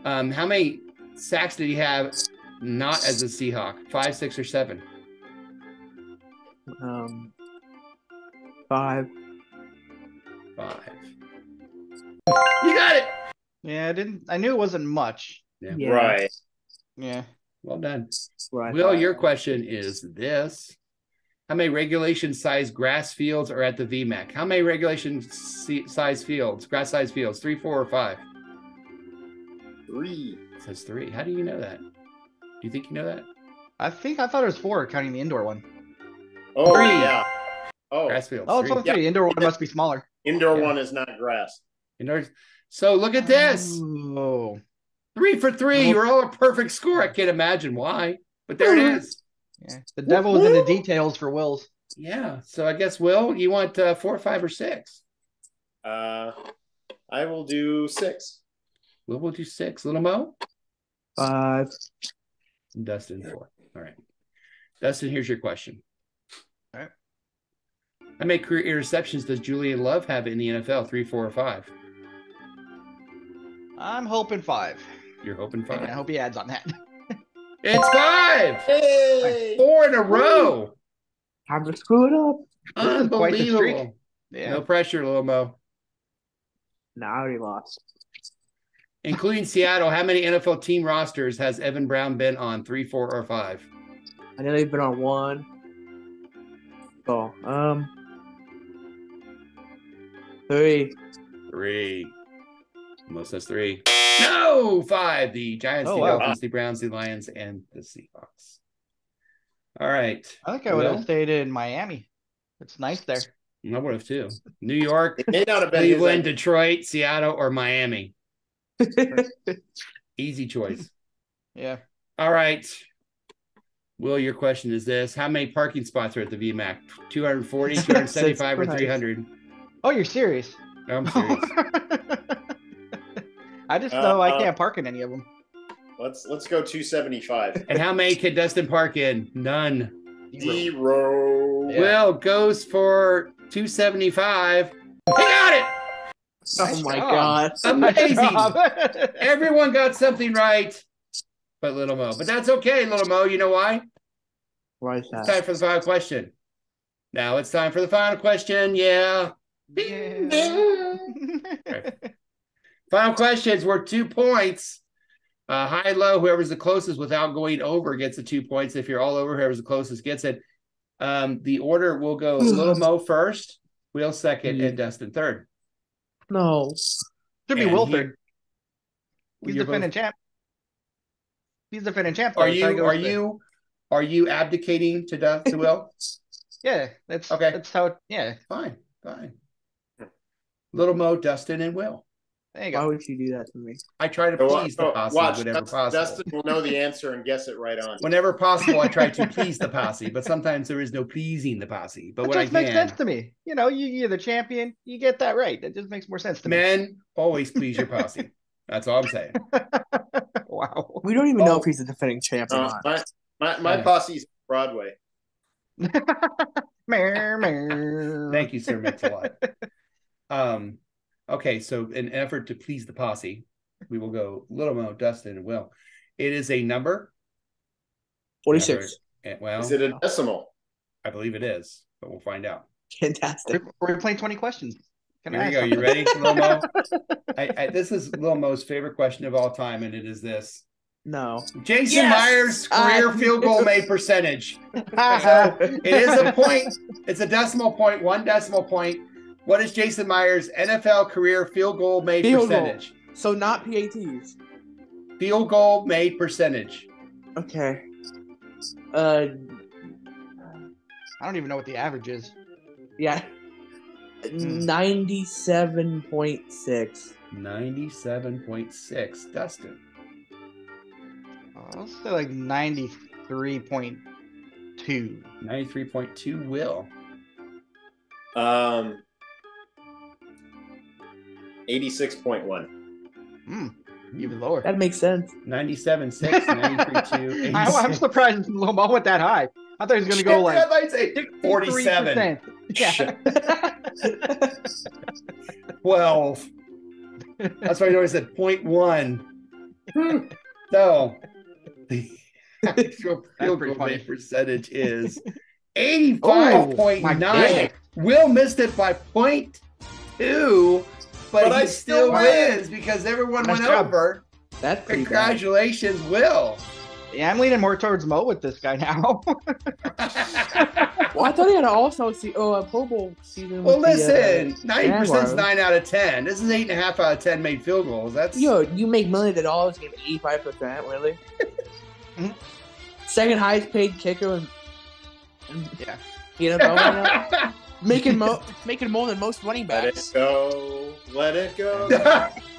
B: How many sacks did he have not as a Seahawk? 5, 6, or 7?
E: 5.
B: 5. You got it.
C: Yeah, I knew it wasn't much.
B: Yeah.
D: Right.
C: Yeah.
B: Well done.
E: Right.
B: Will, your question is this. How many regulation-size grass fields are at the VMAC? How many regulation-size fields, grass-size fields? 3, 4, or 5?
D: 3.
B: It says 3. How do you know that? Do you think you know that?
C: I thought it was 4, counting the indoor one.
D: Oh,
B: 3.
D: yeah. Oh,
B: Grass fields.
C: Oh, it's
B: 3.
C: only 3. Indoor one must be smaller.
D: Indoor one is not grass.
B: Indoors. So look at this.
C: Oh.
B: 3 for 3. You're all a perfect score. I can't imagine why, but there it is.
C: Yeah. The devil was in the details for Will's.
B: Yeah. So I guess, Will, you want 4, 5, or 6?
D: I will do 6.
B: Will will do 6. Little Mo?
E: 5.
B: Dustin, 4. All right. Dustin, here's your question.
C: All right.
B: How many career interceptions does Julian Love have in the NFL? 3, 4, or 5?
C: I'm hoping 5.
B: You're hoping 5.
C: And I hope he adds on that.
B: It's 5.
D: Hey!
B: 4 in a row.
E: Time to screw it up.
C: Quite the streak.
B: Unbelievable.
C: Yeah.
B: No pressure, Little Mo.
E: Nah, I already lost.
B: Including Seattle, how many NFL team rosters has Evan Brown been on? 3, 4, or 5?
E: I know they've been on 1. Oh, 3.
B: 3. Most says 3. No, 5. The Giants, the Dolphins, the Browns, the Lions, and the Seahawks. All right.
C: I think I would have stayed in Miami. It's nice there.
B: I would have too. New York,
D: It may not have been
B: Cleveland, Detroit, Seattle, or Miami. Easy choice.
C: Yeah.
B: All right. Will, your question is this. How many parking spots are at the VMAC? 240, 275, or 300?
C: Oh, you're serious?
B: I'm serious.
C: I just know I can't park in any of them.
D: Let's go 275.
B: And how many can Dustin park in? None.
D: 0.
C: Yeah.
B: Will goes for 275. He got it!
E: Oh my god.
B: Amazing. Everyone got something right but Little Mo. But that's okay, Little Mo. You know why?
E: Why is
B: It's
E: that?
B: time for the final question. Now it's time for the final question. Yeah. Right. Final questions were 2 points. High, low, whoever's the closest without going over gets the 2 points. If you're all over, whoever's the closest gets it. The order will go Little Mo first, Will second, and Dustin third.
E: No.
C: Should be
B: And
C: Will
B: he-
C: third. He's
B: You're
C: defending
B: both-
C: champ. He's defending champ.
B: Are
C: though, so I go with the-
B: are you abdicating to Will?
C: Yeah, that's
B: Okay.
C: That's how. Yeah,
B: Fine. Little Mo, Dustin, and Will.
C: there you
E: Why
C: go.
E: would you do that to me?
B: I try to please the posse
D: Watch,
B: whenever possible.
D: Dustin will know the answer and guess it right on.
B: Whenever possible, I try to please the posse, but sometimes there is no pleasing the posse. But
C: It
B: when I
C: just makes
B: can,
C: sense to me. You know, you're the champion. You get that right. That just makes more sense to me.
B: men, always please your posse. That's all I'm saying.
C: Wow.
E: We don't even know
B: Oh.
E: if he's the defending champ or not.
D: My posse's Broadway.
B: Thank you, sir. Makes a lot. Okay, so in an effort to please the posse, we will go Little Mo, Dustin, and Will. It is a number.
E: 46.
B: Well,
D: Is it a decimal?
B: I believe it is, but we'll find out.
E: Fantastic.
C: We're playing 20 questions. Can
B: Here
C: I
B: you
C: ask
B: go. You
C: something?
B: ready, Lil Mo? This is Lil Mo's favorite question of all time, and it is this.
E: No.
B: Jason
E: Yes!
B: Myers' career field goal made percentage. So it is a point. It's a decimal point, 1 decimal point. What is Jason Myers' NFL career field goal made
E: Field goal.
B: percentage?
E: So not PATs.
B: Field goal made percentage.
E: Okay.
C: I don't even know what the average is.
E: Yeah. 97.6.
B: 97.6. Dustin.
C: I'll say like 93.2.
B: 93.2. Will.
D: 86.1.
C: Even lower.
E: That makes sense.
B: 97.6. 93.2.
C: I'm surprised Lomo went that high. I thought he was going to go like
B: I'd say 47.
C: 63%. Yeah.
B: 12. That's why I always said 0.1. So the actual field
C: pretty
B: goal
C: funny.
B: made percentage is
C: Oh, my
B: 85.9.
C: goodness.
B: Will missed it by 0.2, but
D: I
B: he still
D: still win.
B: wins because everyone
C: Nice
B: went
C: job.
B: over.
E: That's pretty bad.
B: Congratulations, Will.
C: Yeah, I'm leaning more towards Mo with this guy now.
E: Well, I thought he had an also a Pro Bowl season.
B: Well,
E: with
B: listen, 90% is
E: Jaguars.
B: 9 out of 10. This is 8.5 out of 10 made field goals. That's
E: Yo, you make millions of dollars, get 85%, really?
C: Mhm.
E: Second highest paid kicker in
C: Yeah.
E: the NFL right now. Making more than most running
D: Let it
E: backs.
D: go. Let it go.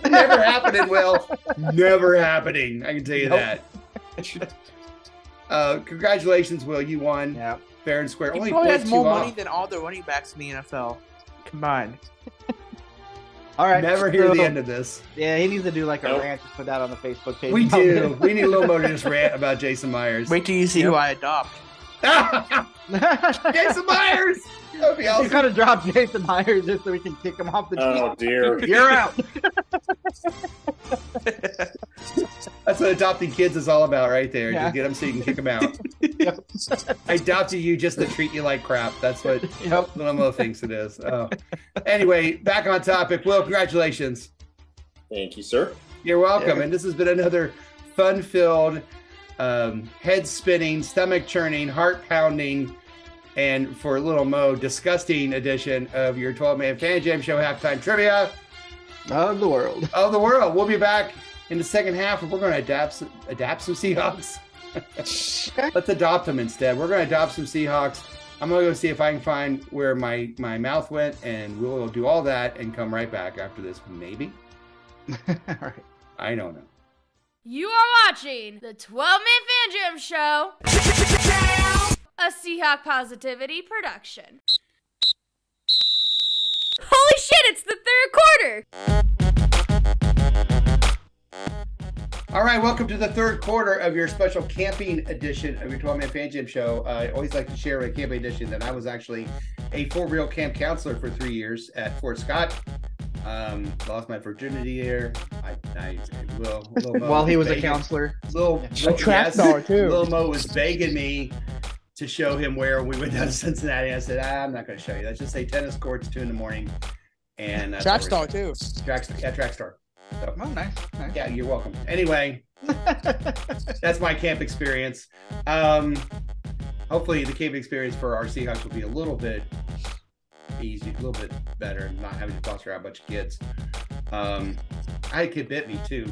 B: never happening, Will. Never happening. I can tell you
C: Nope.
B: that. Congratulations, Will. You won
C: Yeah.
B: fair and square.
E: He
B: Only
E: probably
B: bit
E: has more
B: you
E: money
B: off.
E: than all the running backs in the NFL combined.
C: All right.
B: Never hear the
C: so-
B: end of this.
C: Yeah, he needs to do like a
D: Nope.
C: rant to put that on the Facebook page.
B: We do. We need a little more to just rant about Jason Myers.
E: Wait till you see who I adopt.
B: Jason Myers! That would be
C: You
B: awesome.
C: gotta drop Jason Myers just so we can kick him off the team.
D: Oh dear.
C: You're out.
B: That's what adopting kids is all about right there.
C: Yeah.
B: Just get them so you can kick them out. I adopted you just to treat you like crap. That's what
C: Yep.
B: Limo thinks it is. Oh. Anyway, back on topic. Will, congratulations.
D: Thank you, sir.
B: You're welcome.
C: Yeah.
B: And this has been another fun-filled, head-spinning, stomach-churning, heart-pounding, and for Little Mo, disgusting edition of your 12-man Fan Jam Show halftime trivia
C: Of the world.
B: of the world. We'll be back in the second half, and we're going to adapt some Seahawks. Let's adopt them instead. We're going to adopt some Seahawks. I'm going to go see if I can find where my mouth went, and we'll do all that and come right back after this. Maybe.
C: All right.
B: I don't know.
A: You are watching the 12-Man Fan Jam Show, a Seahawk Positivity production. Holy shit, it's the third quarter!
B: All right, welcome to the third quarter of your special camping edition of your 12-Man Fan Gym show. I always like to share a camping edition that I was actually a for-real camp counselor for 3 years at Fort Scott. Lost my virginity there.
C: While he was a counselor.
E: A track star, too.
B: Lil Mo was begging me to show him where we went down to Cincinnati. I said, I'm not going to show you. Let's just say tennis courts, 2 a.m. And
E: track star, too.
B: Track star. So,
C: oh, nice.
B: Yeah, you're welcome. Anyway, that's my camp experience. Hopefully the camp experience for our Seahawks will be a little bit easy, a little bit better, not having to foster out a bunch of kids. I had a kid bit me too.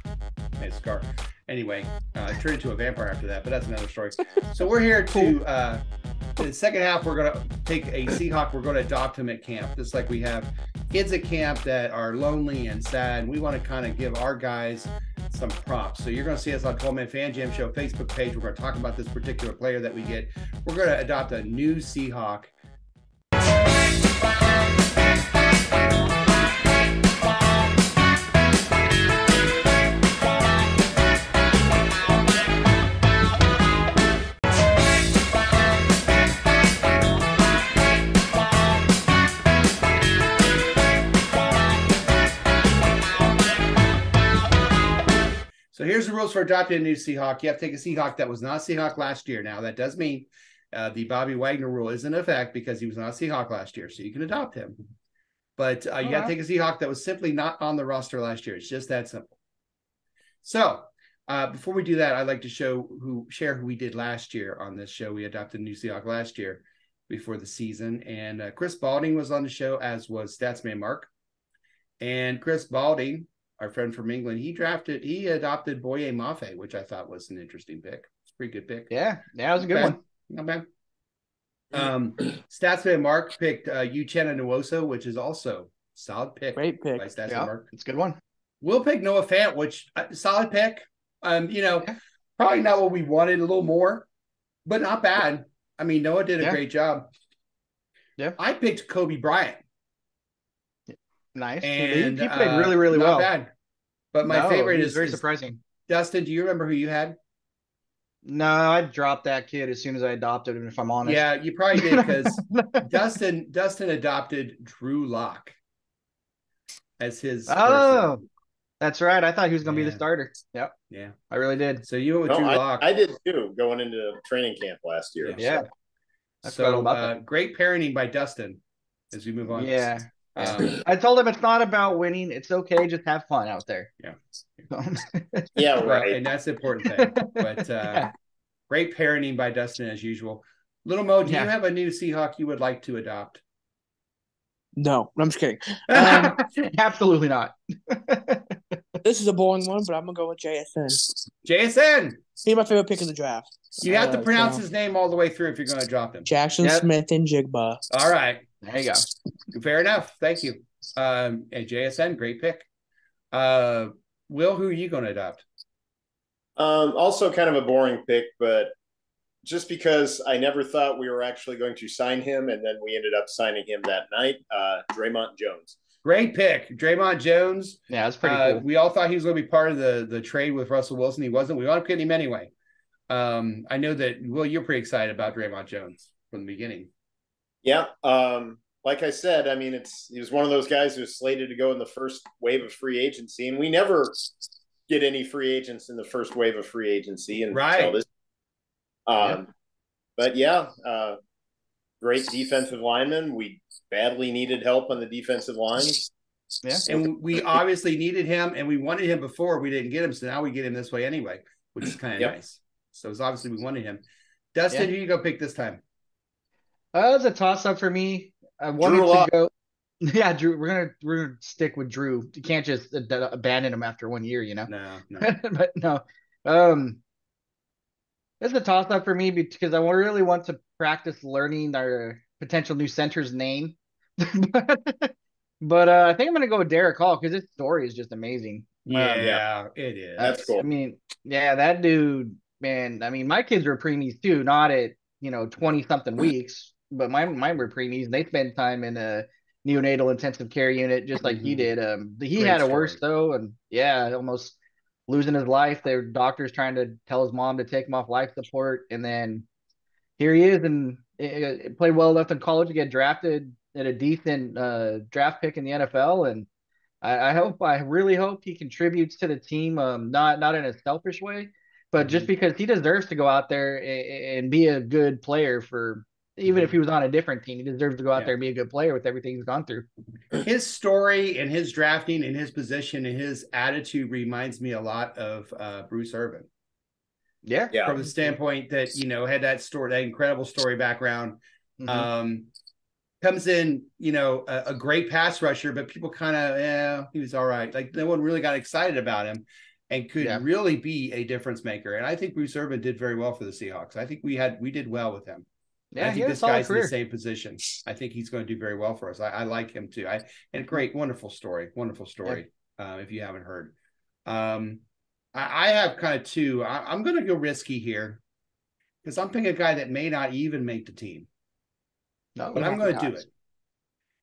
B: I had a scar. Anyway, I turned into a vampire after that, but that's another story. So we're here to the second half. We're going to take a Seahawk. We're going to adopt him at camp, just like we have kids at camp that are lonely and sad. We want to kind of give our guys some props. So you're going to see us on 12-Man Fan Jam Show Facebook page. We're going to talk about this particular player that we get. We're going to adopt a new Seahawk. So here's the rules for adopting a new Seahawk. You have to take a Seahawk that was not a Seahawk last year. Now, that does mean the Bobby Wagner rule is in effect because he was not a Seahawk last year, so you can adopt him. But you got to take a Seahawk that was simply not on the roster last year. It's just that simple. So before we do that, I'd like to share who we did last year on this show. We adopted a new Seahawk last year before the season, and Chris Balding was on the show, as was Statsman Mark. And Chris Balding, our friend from England, he adopted Boye Mafe, which I thought was an interesting pick. It's a pretty good pick.
C: Yeah, it was a good one.
B: Not bad. Statsman Mark picked Uchenna Nwosu, which is also solid pick.
E: Great pick.
B: By Statsman Mark.
C: It's a good one.
B: We'll pick Noah Fant, which solid pick. Probably not what we wanted, a little more, but not bad. I mean, Noah did a great job.
C: Yeah.
B: I picked Kobe Bryant.
C: Nice.
B: And
C: he played really, really well.
B: Not bad. But my favorite is
C: very surprising.
B: Dustin, do you remember who you had?
C: No, I dropped that kid as soon as I adopted him, if I'm honest.
B: Yeah, you probably did, because Dustin adopted Drew Lock as his person.
C: That's right. I thought he was going to be the starter. Yep.
B: Yeah.
C: I really did.
B: So you went with Drew Lock.
D: I did too, going into training camp last year.
C: Yeah.
B: So great parenting by Dustin as we move on.
C: Yeah. I told him it's not about winning. It's okay. Just have fun out there.
B: Yeah.
D: Yeah, right.
B: Well, and that's the important thing. But great parenting by Dustin as usual. Little Mo, do you have a new Seahawk you would like to adopt?
E: No, I'm just kidding.
C: Absolutely not.
E: This is a boring one, but I'm going to go with JSN.
B: JSN!
E: He's my favorite pick of the draft.
B: You have to pronounce his name all the way through if you're going to drop him.
E: Jackson Smith and Jigba.
B: All right.
C: There you go.
B: Fair enough. Thank you. And JSN, great pick. Will, who are you going to adopt?
D: Also kind of a boring pick, but just because I never thought we were actually going to sign him, and then we ended up signing him that night, Draymond Jones.
B: Great pick. Draymond Jones.
C: Yeah, that's pretty cool.
B: We all thought he was going to be part of the trade with Russell Wilson. He wasn't. We wound up getting him anyway. I know that, Will, you're pretty excited about Draymond Jones from the beginning.
D: Yeah. Like I said, I mean, he was one of those guys who was slated to go in the first wave of free agency, and we never get any free agents in the first wave of free agency. And
B: right.
D: This, but great defensive lineman. We badly needed help on the defensive line.
B: Yeah. And we obviously needed him, and we wanted him before. We didn't get him, so now we get him this way anyway, which is kind of nice. So it's obviously we wanted him. Dustin, who you go pick this time?
C: It was a toss-up for me. I wanted to go. Yeah, Drew. We're gonna stick with Drew. You can't just abandon him after 1 year, you know.
B: No.
C: But no. It's a toss-up for me because I really want to practice learning our potential new center's name. But I think I'm gonna go with Derek Hall because his story is just amazing.
B: Yeah, it is.
D: That's cool.
C: I mean, that dude, man. I mean, my kids were preemies too, not at 20-something weeks. But mine were preemies. They spent time in a neonatal intensive care unit just like he did. He had it worse though, and almost losing his life. Their doctors trying to tell his mom to take him off life support, and then here he is, and it played well enough in college to get drafted at a decent draft pick in the NFL. And I really hope he contributes to the team, not in a selfish way, but just because he deserves to go out there and be a good player for. Even if he was on a different team, he deserves to go out there and be a good player with everything he's gone through.
B: His story and his drafting and his position and his attitude reminds me a lot of Bruce Irvin.
C: Yeah.
B: From the standpoint that, had that story, that incredible story background. Comes in, a great pass rusher, but people kind of, he was all right. Like, no one really got excited about him and could really be a difference maker. And I think Bruce Irvin did very well for the Seahawks. I think we did well with him. Yeah, I think this guy's in the same position. I think he's going to do very well for us. I like him too. And great, wonderful story. If you haven't heard. I have kind of two. I'm going to go risky here because I'm picking a guy that may not even make the team. No, but I'm going to do it.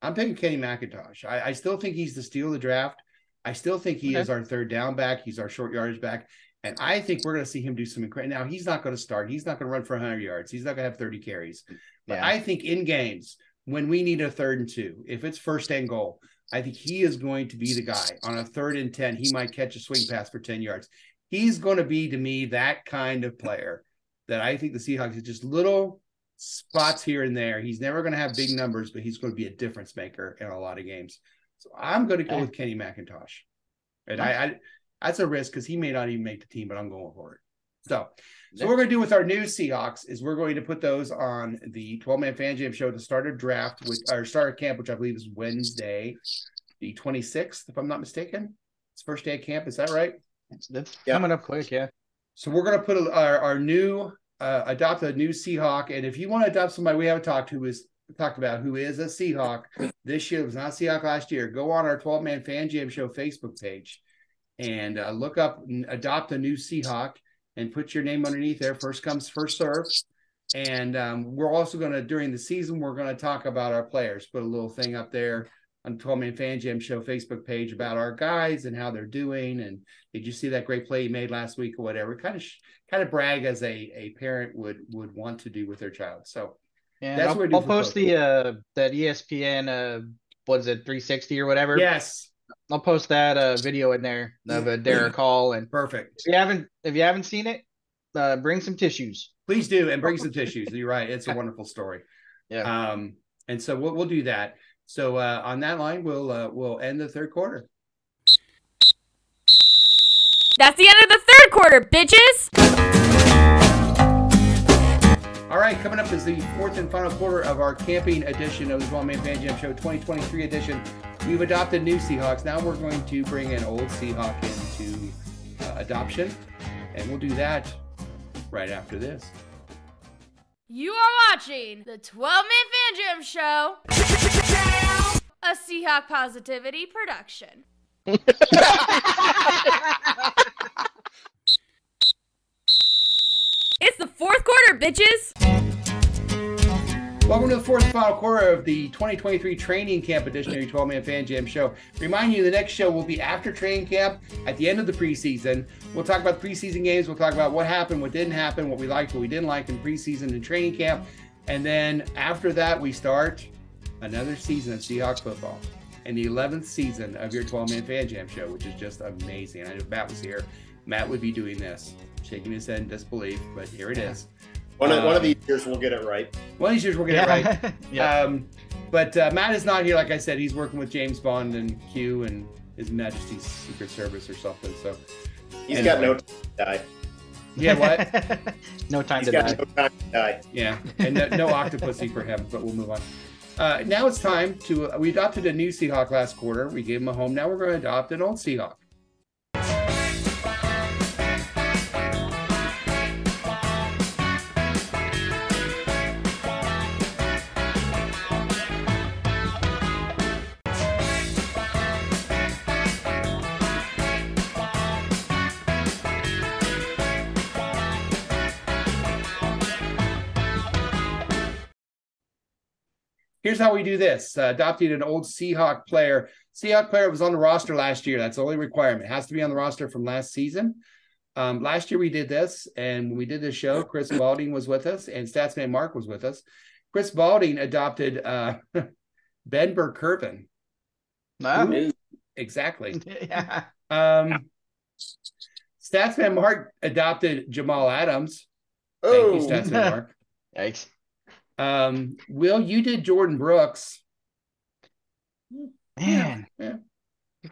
B: I'm picking Kenny McIntosh. I still think he's the steal of the draft. I still think he is our third down back. He's our short yardage back. And I think we're going to see him do some incredible. Now, he's not going to start. He's not going to run for 100 yards. He's not going to have 30 carries. But I think in games, when we need a 3rd and 2, if it's 1st and goal, I think he is going to be the guy. On a 3rd and 10, he might catch a swing pass for 10 yards. He's going to be, to me, that kind of player that I think the Seahawks is just little spots here and there. He's never going to have big numbers, but he's going to be a difference maker in a lot of games. So I'm going to go with Kenny McIntosh. And that's a risk because he may not even make the team, but I'm going for it. So what we're going to do with our new Seahawks is we're going to put those on the 12-Man Fan Jam show to start a draft with our starter camp, which I believe is Wednesday, the 26th, if I'm not mistaken. It's first day of camp. Is that right?
C: That's coming up quick, yeah.
B: So we're going to put our new adopt a new Seahawk, and if you want to adopt somebody we haven't talked about who is a Seahawk this year, was not a Seahawk last year, go on our 12-Man Fan Jam show Facebook page and look up adopt a new Seahawk and put your name underneath there. First comes, first serve. And we're also going to, during the season, we're going to talk about our players. Put a little thing up there on the 12-Man Fan Jam show Facebook page about our guys and how they're doing. And did you see that great play you made last week or whatever? Kind of brag as a parent would want to do with their child. So that's what
C: I'll post that ESPN, what is it, 360 or whatever?
B: Yes.
C: I'll post that video in there of a Derek Hall. And
B: perfect.
C: If you haven't seen it, bring some tissues.
B: Please do, and bring some tissues. You're right. It's a wonderful story.
C: Yeah.
B: And so we'll do that. So on that line, we'll end the third quarter.
A: That's the end of the third quarter, bitches.
B: All right, coming up is the fourth and final quarter of our camping edition of the 12-Man Fan Jam Show 2023 edition. We've adopted new Seahawks. Now we're going to bring an old Seahawk into adoption, and we'll do that right after this.
A: You are watching the 12-Man Fan Jam Show, a Seahawk Positivity production. It's the fourth quarter, bitches.
B: Welcome to the fourth and final quarter of the 2023 training camp edition of your 12-Man Fan Jam Show. Remind you, the next show will be after training camp at the end of the preseason. We'll talk about the preseason games. We'll talk about what happened, what didn't happen, what we liked, what we didn't like in preseason and training camp. And then after that, we start another season of Seahawks football and the 11th season of your 12-Man Fan Jam Show, which is just amazing. I know if Matt was here, Matt would be doing this, shaking his head in disbelief, but here it is.
D: One of these years we'll get it right.
B: One of these years we'll get it right. Yeah. But Matt is not here, like I said. He's working with James Bond and Q and His Majesty's Secret Service or something. So
D: he's got no time to die.
B: Yeah, what?
C: No time
D: He's
C: to
D: got
C: die.
D: no time to die.
B: Yeah, and no octopusy for him, but we'll move on. Now it's time to, we adopted a new Seahawk last quarter. We gave him a home. Now we're going to adopt an old Seahawk. Here's how we do this. Adopting an old Seahawk player. Seahawk player was on the roster last year. That's the only requirement. It has to be on the roster from last season. Last year we did this, and when we did this show, Chris Balding was with us, and Statsman Mark was with us. Chris Balding adopted Ben Burkervin.
C: No.
B: Exactly.
C: Yeah.
B: Statsman Mark adopted Jamal Adams.
D: Oh,
B: Thank you, Statsman Mark.
C: Yikes.
B: Will, you did Jordan Brooks.
C: Man.
B: Yeah.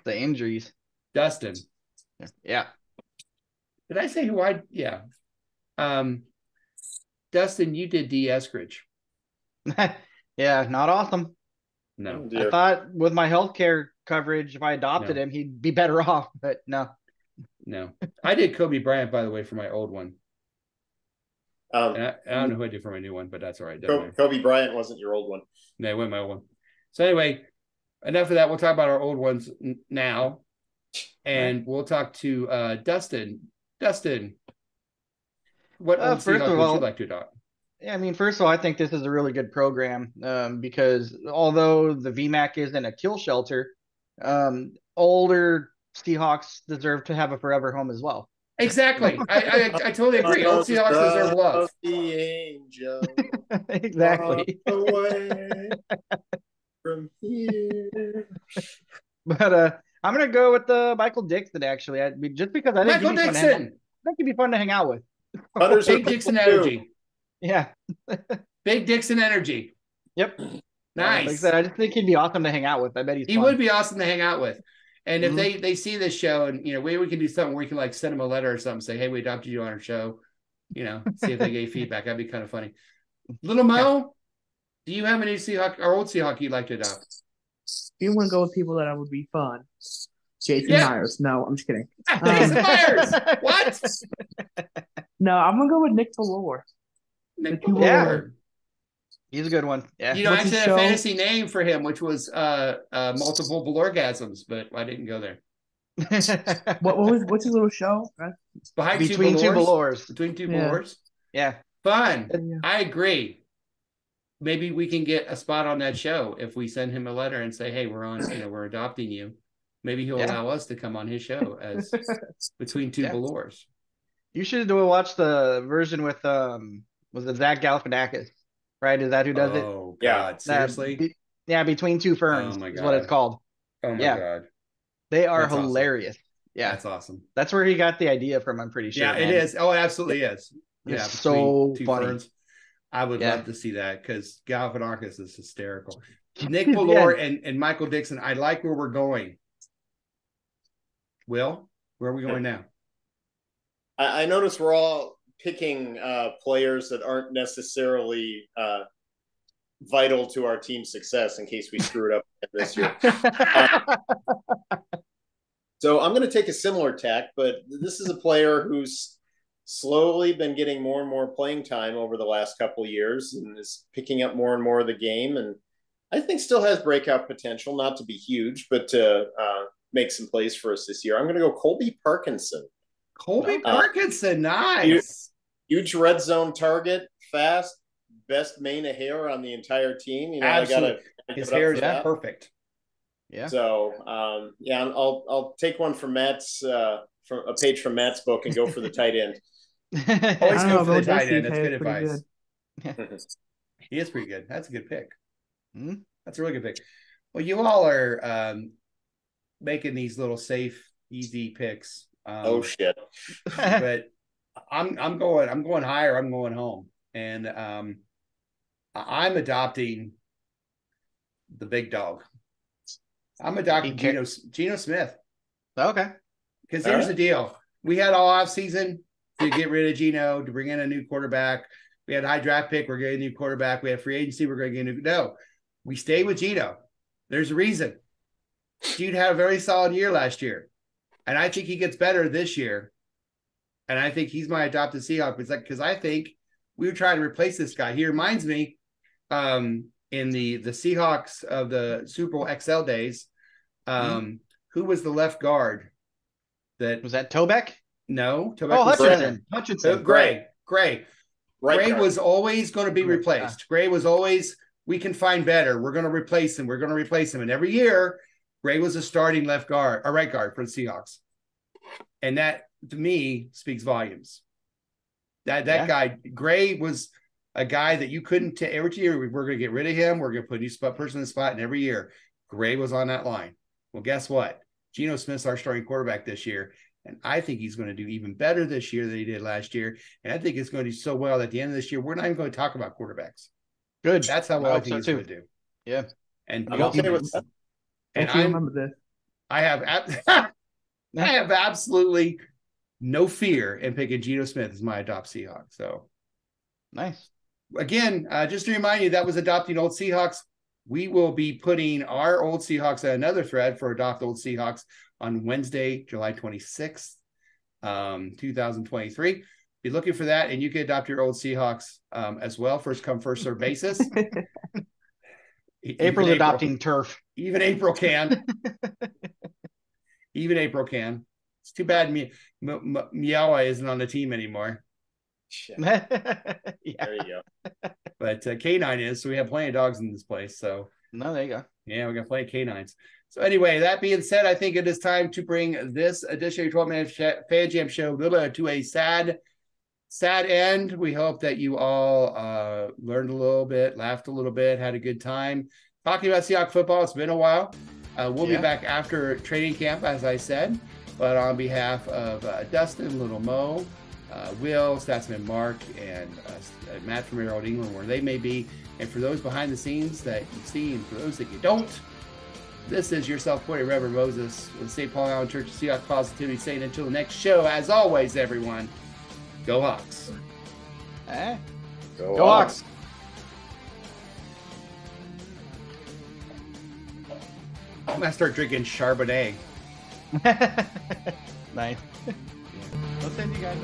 C: The injuries.
B: Dustin.
C: Yeah.
B: Did I say who I? Yeah. Dustin, you did D. Eskridge.
C: Yeah, not awesome.
B: No.
D: dear.
C: I thought with my healthcare coverage, if I adopted him, he'd be better off, but no.
B: No. I did Kobe Bryant, by the way, for my old one. And I don't know who I did for my new one, but that's all right.
D: Kobe Bryant wasn't your old one.
B: No, it went my old one. So anyway, enough of that. We'll talk about our old ones now. And we'll talk to Dustin. Dustin, what old
C: first
B: Seahawk
C: of
B: would
C: all,
B: you like to adopt?
C: Yeah, I mean, first of all, I think this is a really good program because although the VMAC isn't a kill shelter, older Seahawks deserve to have a forever home as well.
B: Exactly. I totally agree. Old Seahawks deserve love.
D: The angel.
C: Exactly.
D: Away from here.
C: But I'm gonna go with Michael Dixon. Actually, just because I think
B: Michael Dixon.
C: I think he'd be fun to hang out with.
B: Big Dixon energy.
C: Yeah.
B: Big Dixon energy.
C: Yep.
B: Nice.
C: Like I said, I just think he'd be awesome to hang out with. I bet
B: he would be awesome to hang out with. And if
C: Mhm.
B: they see this show, and maybe we can do something where we can like send them a letter or something, say, hey, we adopted you on our show, see if they gave feedback. That'd be kind of funny. Little Mo, do you have a new Seahawk or old Seahawk you'd like to adopt?
E: You want to go with people that would be fun. Jason
B: Yeah.
E: Myers. No, I'm just kidding.
B: Jason Myers. What?
E: No, I'm gonna go with Nick Valor.
B: Nick
E: Yeah.
B: Valor.
C: He's a good one. Yeah.
B: I
E: What's
B: actually
E: his
B: had a
E: show?
B: fantasy name for him, which was multiple orgasms, but I didn't go there.
E: What's his little show?
B: Behind
C: Between two Valors.
B: Between two
E: Yeah.
B: Valors.
C: Yeah.
B: Fun.
E: Yeah.
B: I agree. Maybe we can get a spot on that show if we send him a letter and say, hey, we're on, we're adopting you. Maybe he'll allow us to come on his show as Between Two Valors.
C: You should watch the version with was it Zach Galifianakis? Right? Is that who does it?
B: Oh
D: Yeah.
B: God, seriously?
C: Between two ferns.
B: Oh my
C: is what it's
B: God.
C: called.
B: Oh my
C: Yeah.
B: God.
C: They are
B: That's awesome.
C: hilarious. Yeah.
B: That's awesome.
C: That's where he got the idea from, I'm pretty sure.
B: Yeah,
C: man.
B: it is. Oh, it absolutely is.
C: It's
B: Yeah,
C: so
B: Between Two
C: funny.
B: Ferns. I would
C: Yeah.
B: love to see that because Galifianakis is hysterical. Nick Valor and Michael Dixon, I like where we're going. Will, where are we going now?
D: I notice we're all picking players that aren't necessarily vital to our team's success in case we screw it up this year. So I'm going to take a similar tack, but this is a player who's slowly been getting more and more playing time over the last couple of years and is picking up more and more of the game. And I think still has breakout potential, not to be huge, but to make some plays for us this year. I'm going to go Colby Parkinson.
B: Colby Parkinson, nice.
D: Huge red zone target, fast, best mane of hair on the entire team.
B: Absolutely.
D: I gotta
B: His hair is perfect.
C: Yeah.
D: So I'll take one from Matt's from a page from Matt's book and go for the tight end.
B: Always
E: I don't
B: go
E: know,
B: for the
E: Bo
B: tight
E: Dixie
B: end. That's good
E: pretty
B: advice. He is pretty good. That's a good pick.
C: Mhm.
B: That's a really good pick. Well, you all are making these little safe, easy picks.
D: Oh shit!
B: But I'm going higher. I'm going home, and I'm adopting the big dog. I'm adopting Geno Smith.
C: Okay.
B: Because here's the deal. We had all off season to get rid of Geno, to bring in a new quarterback. We had a high draft pick. We're getting a new quarterback. We had free agency. We're going to get a new. No, we stayed with Geno. There's a reason. Geno had a very solid year last year. And I think he gets better this year. And I think he's my adopted Seahawk. Because I think we were trying to replace this guy. He reminds me in the Seahawks of the Super Bowl XL days. Who was the left guard?
C: Was that Tobeck?
B: No. Tobeck
C: Oh,
B: was
C: Hutchinson.
B: center.
C: Hutchinson.
B: Gray.
D: Right
B: Gray
D: guard.
B: was always going to be replaced. Gray was always we can find better. We're going to replace him. We're going to replace him. And every year, Gray was a starting left guard or right guard for the Seahawks. And that, to me, speaks volumes. That guy, Gray, was a guy that you couldn't every year. We're going to get rid of him. We're going to put a new person in the spot. And every year, Gray was on that line. Well, guess what? Geno Smith's our starting quarterback this year. And I think he's going to do even better this year than he did last year. And I think it's going to do so well that at the end of this year, we're not even going to talk about quarterbacks.
C: Good.
B: That's how well I think he's going to do.
C: Yeah.
B: And
D: I'm okay with that.
B: And
E: I remember this.
B: I have absolutely no fear in picking Geno Smith as my adopt Seahawk. So
C: nice.
B: Again, just to remind you, that was adopting old Seahawks. We will be putting our old Seahawks at another thread for Adopt Old Seahawks on Wednesday, July 26th, 2023. Be looking for that, and you can adopt your old Seahawks as well. First come, first serve basis.
C: April's adopting turf.
B: Even April can. Even April can. It's too bad Miawa isn't on the team anymore.
C: Yeah.
D: There you go.
B: But K9 is, so we have plenty of dogs in this place. So
C: no, there you go.
B: Yeah, we got plenty of K9s. So anyway, that being said, I think it is time to bring this edition of 12-Man Fan Jam Show to a sad end. We hope that you all learned a little bit, laughed a little bit, had a good time. Talking about Seahawks football, it's been a while. We'll be back after training camp, as I said. But on behalf of Dustin, Little Mo, Will, Statsman Mark, and Matt from Old England, where they may be, and for those behind the scenes that you see, and for those that you don't, this is your self-appointed Reverend Moses with the St. Paul Island Church of Seahawks Positivity, saying until the next show, as always, everyone, go Hawks.
C: Go Hawks.
B: I'm going to start drinking Chardonnay.
C: Nice. I'll send you guys.